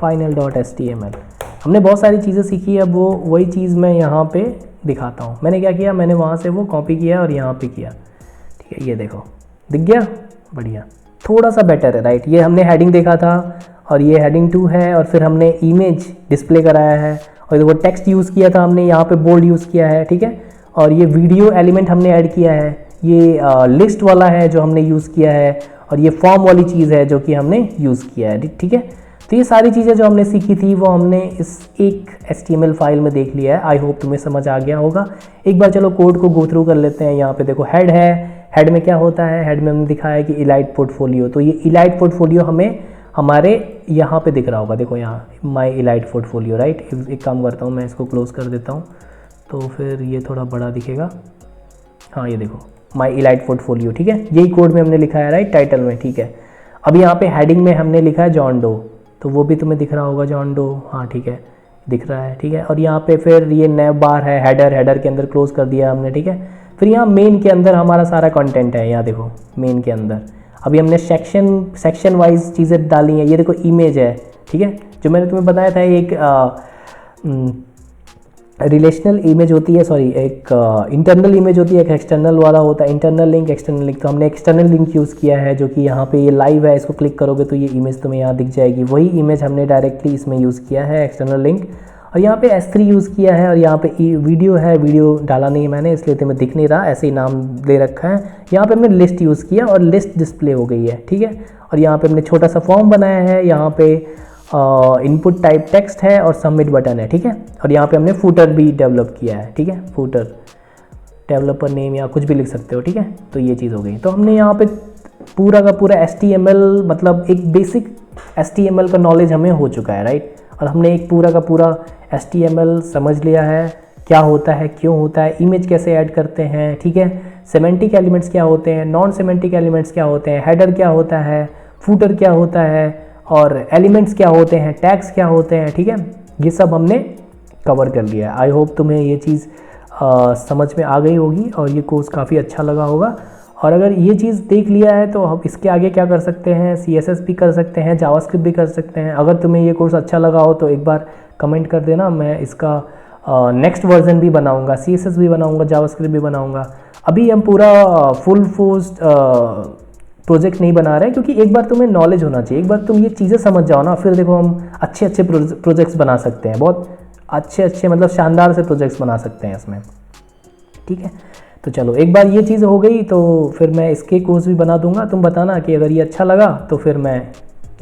final.html। हमने बहुत सारी चीज़ें सीखी, अब वो वही चीज़ मैं यहाँ पे दिखाता हूँ। मैंने क्या किया, मैंने वहाँ से वो कॉपी किया और यहाँ पे किया, ठीक है। ये देखो दिख गया, बढ़िया, थोड़ा सा बेटर है राइट। ये हमने हेडिंग देखा था और ये हेडिंग 2 है और फिर हमने इमेज डिस्प्ले कराया है और देखो टेक्स्ट यूज़ किया था हमने, यहाँ पे बोल्ड यूज़ किया है, ठीक है। और ये वीडियो एलिमेंट हमने ऐड किया है, ये लिस्ट वाला है जो हमने यूज़ किया है और ये फॉर्म वाली चीज़ है जो कि हमने यूज़ किया है, ठीक है। तो ये सारी चीज़ें जो हमने सीखी थी वो हमने इस एक HTML फाइल में देख लिया है। आई होप तुम्हें समझ आ गया होगा। एक बार चलो कोड को गो थ्रू कर लेते हैं। यहाँ पे देखो हेड है, हेड में क्या होता है, हेड में हमने दिखाया है कि इलाइट पोर्टफोलियो। तो ये इलाइट पोर्टफोलियो हमें हमारे यहाँ पे दिख रहा होगा, देखो यहाँ माई इलाइट पोर्टफोलियो राइट। एक काम करता हूँ, मैं इसको क्लोज कर देता हूँ तो फिर ये थोड़ा बड़ा दिखेगा। हाँ ये देखो माई इलाइट पोर्टफोलियो, ठीक है, यही कोड में हमने लिखा है राइट, टाइटल में, ठीक है। अब यहाँ पे हेडिंग में हमने लिखा है जॉन डो, तो वो भी तुम्हें दिख रहा होगा जॉन डो, हाँ ठीक है दिख रहा है, ठीक है। और यहाँ पे फिर ये नैव बार है, हेडर के अंदर क्लोज कर दिया हमने, ठीक है। फिर यहाँ मेन के अंदर हमारा सारा कंटेंट है, यहाँ देखो मेन के अंदर अभी हमने सेक्शन वाइज चीज़ें डाली हैं। ये देखो इमेज है, ठीक है, जो मैंने तुम्हें बताया था एक रिलेशनल इमेज होती है, सॉरी एक इंटरनल इमेज होती है, एक एक्सटर्नल वाला होता है, इंटरनल लिंक एक्सटर्नल लिंक। तो हमने एक्सटर्नल लिंक यूज़ किया है जो कि यहाँ पे ये लाइव है, इसको क्लिक करोगे तो ये इमेज तुम्हें यहाँ दिख जाएगी, वही इमेज हमने डायरेक्टली इसमें यूज़ किया है एक्सटर्नल लिंक। और यहाँ पे S3 यूज़ किया है, और यहाँ पे वीडियो है, वीडियो डाला नहीं है मैंने इसलिए तुम्हें दिख नहीं रहा, ऐसे ही नाम दे रखा है। यहाँ पे हमने लिस्ट यूज़ किया और लिस्ट डिस्प्ले हो गई है, ठीक है। और यहाँ पे हमने छोटा सा फॉर्म बनाया है, यहाँ पे इनपुट टाइप टेक्स्ट है और सबमिट बटन है, ठीक है। और यहाँ पे हमने फूटर भी डेवलप किया है, ठीक है, फूटर डेवलपर नेम या कुछ भी लिख सकते हो, ठीक है। तो ये चीज़ हो गई। तो हमने यहाँ पे पूरा का पूरा HTML मतलब एक बेसिक HTML का नॉलेज हमें हो चुका है राइट। और हमने एक पूरा का पूरा HTML समझ लिया है, क्या होता है, क्यों होता है, इमेज कैसे ऐड करते हैं, ठीक है, सेमेंटिक एलिमेंट्स क्या होते हैं, नॉन सेमेंटिक एलिमेंट्स क्या होते हैं, हेडर क्या होता है, फूटर क्या होता है, और एलिमेंट्स क्या होते हैं, टैग्स क्या होते हैं, ठीक है। ये सब हमने कवर कर लिया है। आई होप तुम्हें ये चीज़ समझ में आ गई होगी और ये कोर्स काफ़ी अच्छा लगा होगा। और अगर ये चीज़ देख लिया है तो हम इसके आगे क्या कर सकते हैं, CSS भी कर सकते हैं, जावास्क्रिप्ट भी कर सकते हैं। अगर तुम्हें ये कोर्स अच्छा लगा हो तो एक बार कमेंट कर देना, मैं इसका नेक्स्ट वर्जन भी बनाऊंगा, CSS भी बनाऊंगा, जावास्क्रिप्ट भी बनाऊंगा। अभी हम पूरा फुल फोर्स प्रोजेक्ट नहीं बना रहे, क्योंकि एक बार तुम्हें नॉलेज होना चाहिए, एक बार तुम ये चीज़ें समझ जाओ ना, फिर देखो हम अच्छे अच्छे प्रोजेक्ट्स बना सकते हैं, बहुत अच्छे मतलब शानदार से प्रोजेक्ट्स बना सकते हैं इसमें, ठीक है। तो चलो एक बार ये चीज़ हो गई तो फिर मैं इसके कोर्स भी बना दूंगा। तुम बताना कि अगर ये अच्छा लगा तो फिर मैं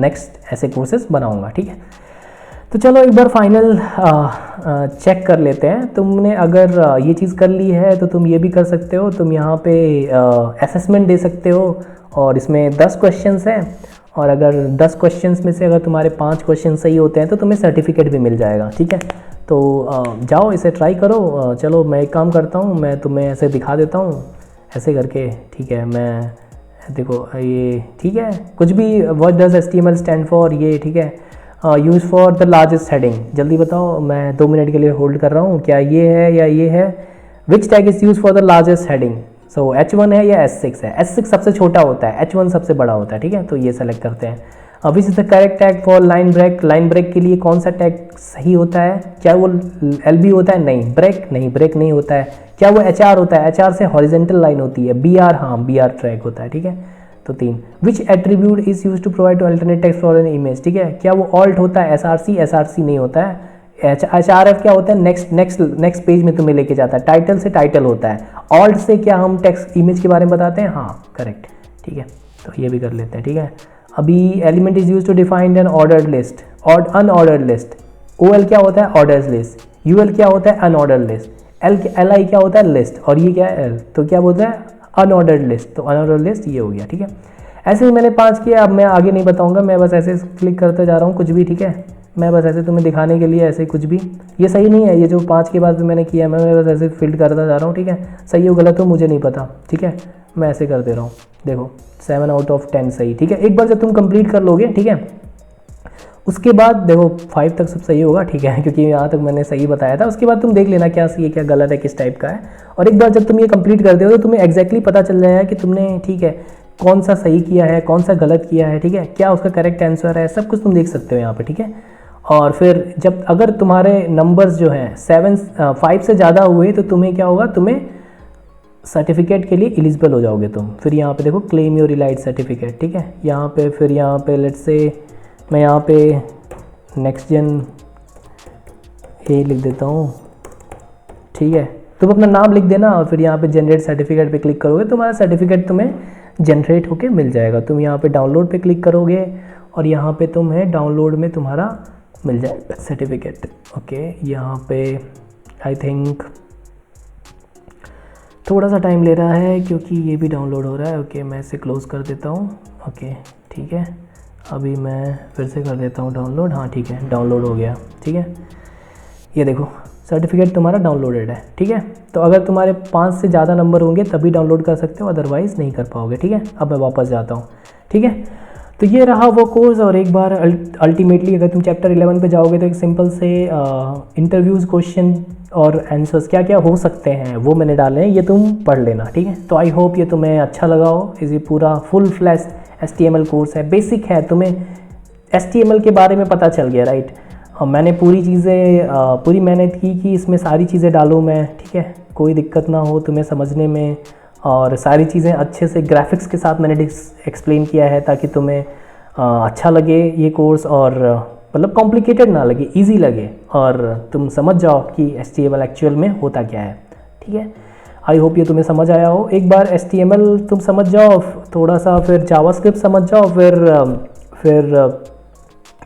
नेक्स्ट ऐसे कोर्सेज बनाऊंगा, ठीक है। तो चलो एक बार फाइनल चेक कर लेते हैं। तुमने अगर ये चीज़ कर ली है तो तुम ये भी कर सकते हो, तुम यहाँ पे असेसमेंट दे सकते हो, और इसमें 10 क्वेश्चंस हैं, और अगर 10 क्वेश्चंस में से अगर तुम्हारे 5 क्वेश्चन सही होते हैं तो तुम्हें सर्टिफिकेट भी मिल जाएगा, ठीक है। तो जाओ इसे ट्राई करो। चलो मैं एक काम करता हूँ, मैं तुम्हें ऐसे दिखा देता हूँ ऐसे करके, ठीक है। मैं देखो ये ठीक है, कुछ भी what does HTML stand for, ये ठीक है, use for the largest heading. जल्दी बताओ, मैं 2 मिनट के लिए होल्ड कर रहा हूँ, क्या ये है या ये है। Which tag is use for the largest heading, so H1 है या S6 है। S6 सबसे छोटा होता है, H1 सबसे बड़ा होता है, ठीक है। तो ये सेलेक्ट करते हैं। Which is the correct tag for line break, line break के लिए कौन सा टैग सही होता है, क्या वो LB होता है, नहीं ब्रेक नहीं होता है। क्या वो HR होता है, HR से हॉरिजेंटल लाइन होती है। BR, हाँ BR ट्रैक होता है, ठीक है। तो 3। Which attribute is use to provide to alternate text for an image, ठीक है। क्या वो ऑल्ट होता है, SRC नहीं होता है। HRF क्या होता है, नेक्स्ट पेज में तुम्हें लेके जाता है। टाइटल से टाइटल होता है। ऑल्ट से क्या हम टेक्स्ट इमेज के बारे में बताते हैं, हाँ करेक्ट, ठीक है। तो ये भी कर लेते हैं, ठीक है। अभी element is use to define an ordered list, unordered list. OL क्या होता है, ऑर्डर्स लिस्ट। UL क्या होता है, अनऑर्डर्ड लिस्ट। LI क्या होता है, लिस्ट। और ये क्या है, L, तो क्या बोलता है, अनऑर्डर्ड लिस्ट। तो अनऑर्डर्ड लिस्ट ये हो गया, ठीक है। ऐसे ही मैंने 5 किया, अब मैं आगे नहीं बताऊंगा, मैं बस ऐसे क्लिक करते जा रहा हूँ कुछ भी, ठीक है। मैं बस ऐसे तुम्हें दिखाने के लिए ऐसे कुछ भी, ये सही नहीं है, ये जो 5 के बाद मैंने किया है मैं बस ऐसे फिल्ड करता जा रहा हूँ, ठीक है। सही हो गलत हो मुझे नहीं पता, ठीक है, मैं ऐसे कर दे रहा हूँ। देखो 7 आउट ऑफ 10 सही, ठीक है। एक बार जब तुम कंप्लीट कर लोगे, ठीक है, उसके बाद देखो 5 तक सब सही होगा, ठीक है, क्योंकि यहाँ तक मैंने सही बताया था। उसके बाद तुम देख लेना क्या सही है क्या गलत है, किस टाइप का है। और एक बार जब तुम ये कंप्लीट कर दो तो तुम्हें एग्जैक्टली पता चल जाएगा कि तुमने, ठीक है, कौन सा सही किया है, कौन सा गलत किया है, ठीक है, क्या उसका करेक्ट आंसर है, सब कुछ तुम देख सकते हो यहाँ पे, ठीक है। और फिर जब अगर तुम्हारे नंबर्स जो हैं 5 से ज़्यादा हुए तो तुम्हें क्या होगा, तुम्हें सर्टिफिकेट के लिए एलिजिबल हो जाओगे तुम। फिर यहाँ पे देखो क्लेम योर इलाइट सर्टिफिकेट, ठीक है। यहाँ पे फिर यहाँ पे लेट्स से मैं यहाँ पे नेक्स्ट जेन ए लिख देता हूँ, ठीक है। तुम अपना नाम लिख देना और फिर यहाँ पे जनरेट सर्टिफिकेट पे क्लिक करोगे, तुम्हारा सर्टिफिकेट तुम्हें जनरेट होके मिल जाएगा। तुम यहाँ पे डाउनलोड पे क्लिक करोगे और यहाँ पे तुम्हें डाउनलोड में तुम्हारा मिल जाएगा सर्टिफिकेट। ओके, यहाँ पे आई थिंक थोड़ा सा टाइम ले रहा है क्योंकि ये भी डाउनलोड हो रहा है। ओके, मैं इसे क्लोज़ कर देता हूँ। ओके ठीक है, अभी मैं फिर से कर देता हूँ डाउनलोड। हाँ ठीक है, डाउनलोड हो गया, ठीक है। ये देखो सर्टिफिकेट तुम्हारा डाउनलोडेड है, ठीक है। तो अगर तुम्हारे 5 से ज़्यादा नंबर होंगे तभी डाउनलोड कर सकते हो, अदरवाइज़ नहीं कर पाओगे, ठीक है। अब मैं वापस जाता हूँ, ठीक है। तो ये रहा वो कोर्स। और एक बार अल्टीमेटली अगर तुम चैप्टर 11 पे जाओगे तो एक सिंपल से इंटरव्यूज़ क्वेश्चन और आंसर्स क्या क्या हो सकते हैं वो मैंने डाले हैं, ये तुम पढ़ लेना, ठीक है। तो आई होप ये तुम्हें अच्छा लगा हो। ये पूरा फुल फ्लैश HTML कोर्स है, बेसिक है, तुम्हें HTML के बारे में पता चल गया, राइट। मैंने पूरी चीज़ें पूरी मेहनत की कि इसमें सारी चीज़ें डालूँ मैं, ठीक है, कोई दिक्कत ना हो तुम्हें समझने में, और सारी चीज़ें अच्छे से ग्राफिक्स के साथ मैंने एक्सप्लेन किया है ताकि तुम्हें अच्छा लगे ये कोर्स, और मतलब कॉम्प्लिकेटेड ना लगे, इजी लगे, और तुम समझ जाओ कि HTML एक्चुअल में होता क्या है, ठीक है। आई होप ये तुम्हें समझ आया हो। एक बार HTML तुम समझ जाओ थोड़ा सा, फिर जावास्क्रिप्ट समझ जाओ, फिर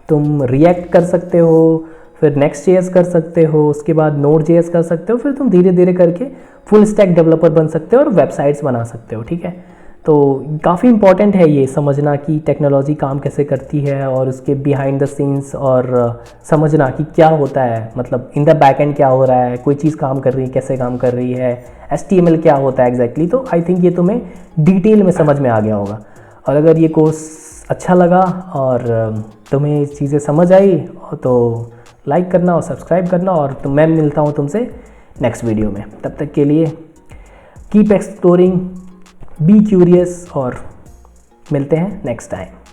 तुम रिएक्ट कर सकते हो, फिर Next.js कर सकते हो, उसके बाद Node.js कर सकते हो, फिर तुम धीरे धीरे करके फुल स्टैक डेवलपर बन सकते हो और वेबसाइट्स बना सकते हो, ठीक है। तो काफ़ी इंपॉर्टेंट है ये समझना कि टेक्नोलॉजी काम कैसे करती है और उसके बिहाइंड द सीन्स, और समझना कि क्या होता है, मतलब इन द बैक एंड क्या हो रहा है, कोई चीज़ काम कर रही है, कैसे काम कर रही है, HTML क्या होता है एग्जैक्टली। तो आई थिंक ये तुम्हें डिटेल में समझ में आ गया होगा। और अगर ये कोर्स अच्छा लगा और तुम्हें ये चीज़ें समझ आई तो लाइक करना और सब्सक्राइब करना, और तो मैं मिलता हूँ तुमसे नेक्स्ट वीडियो में। तब तक के लिए कीप एक्सप्लोरिंग, बी क्यूरियस, और मिलते हैं नेक्स्ट टाइम।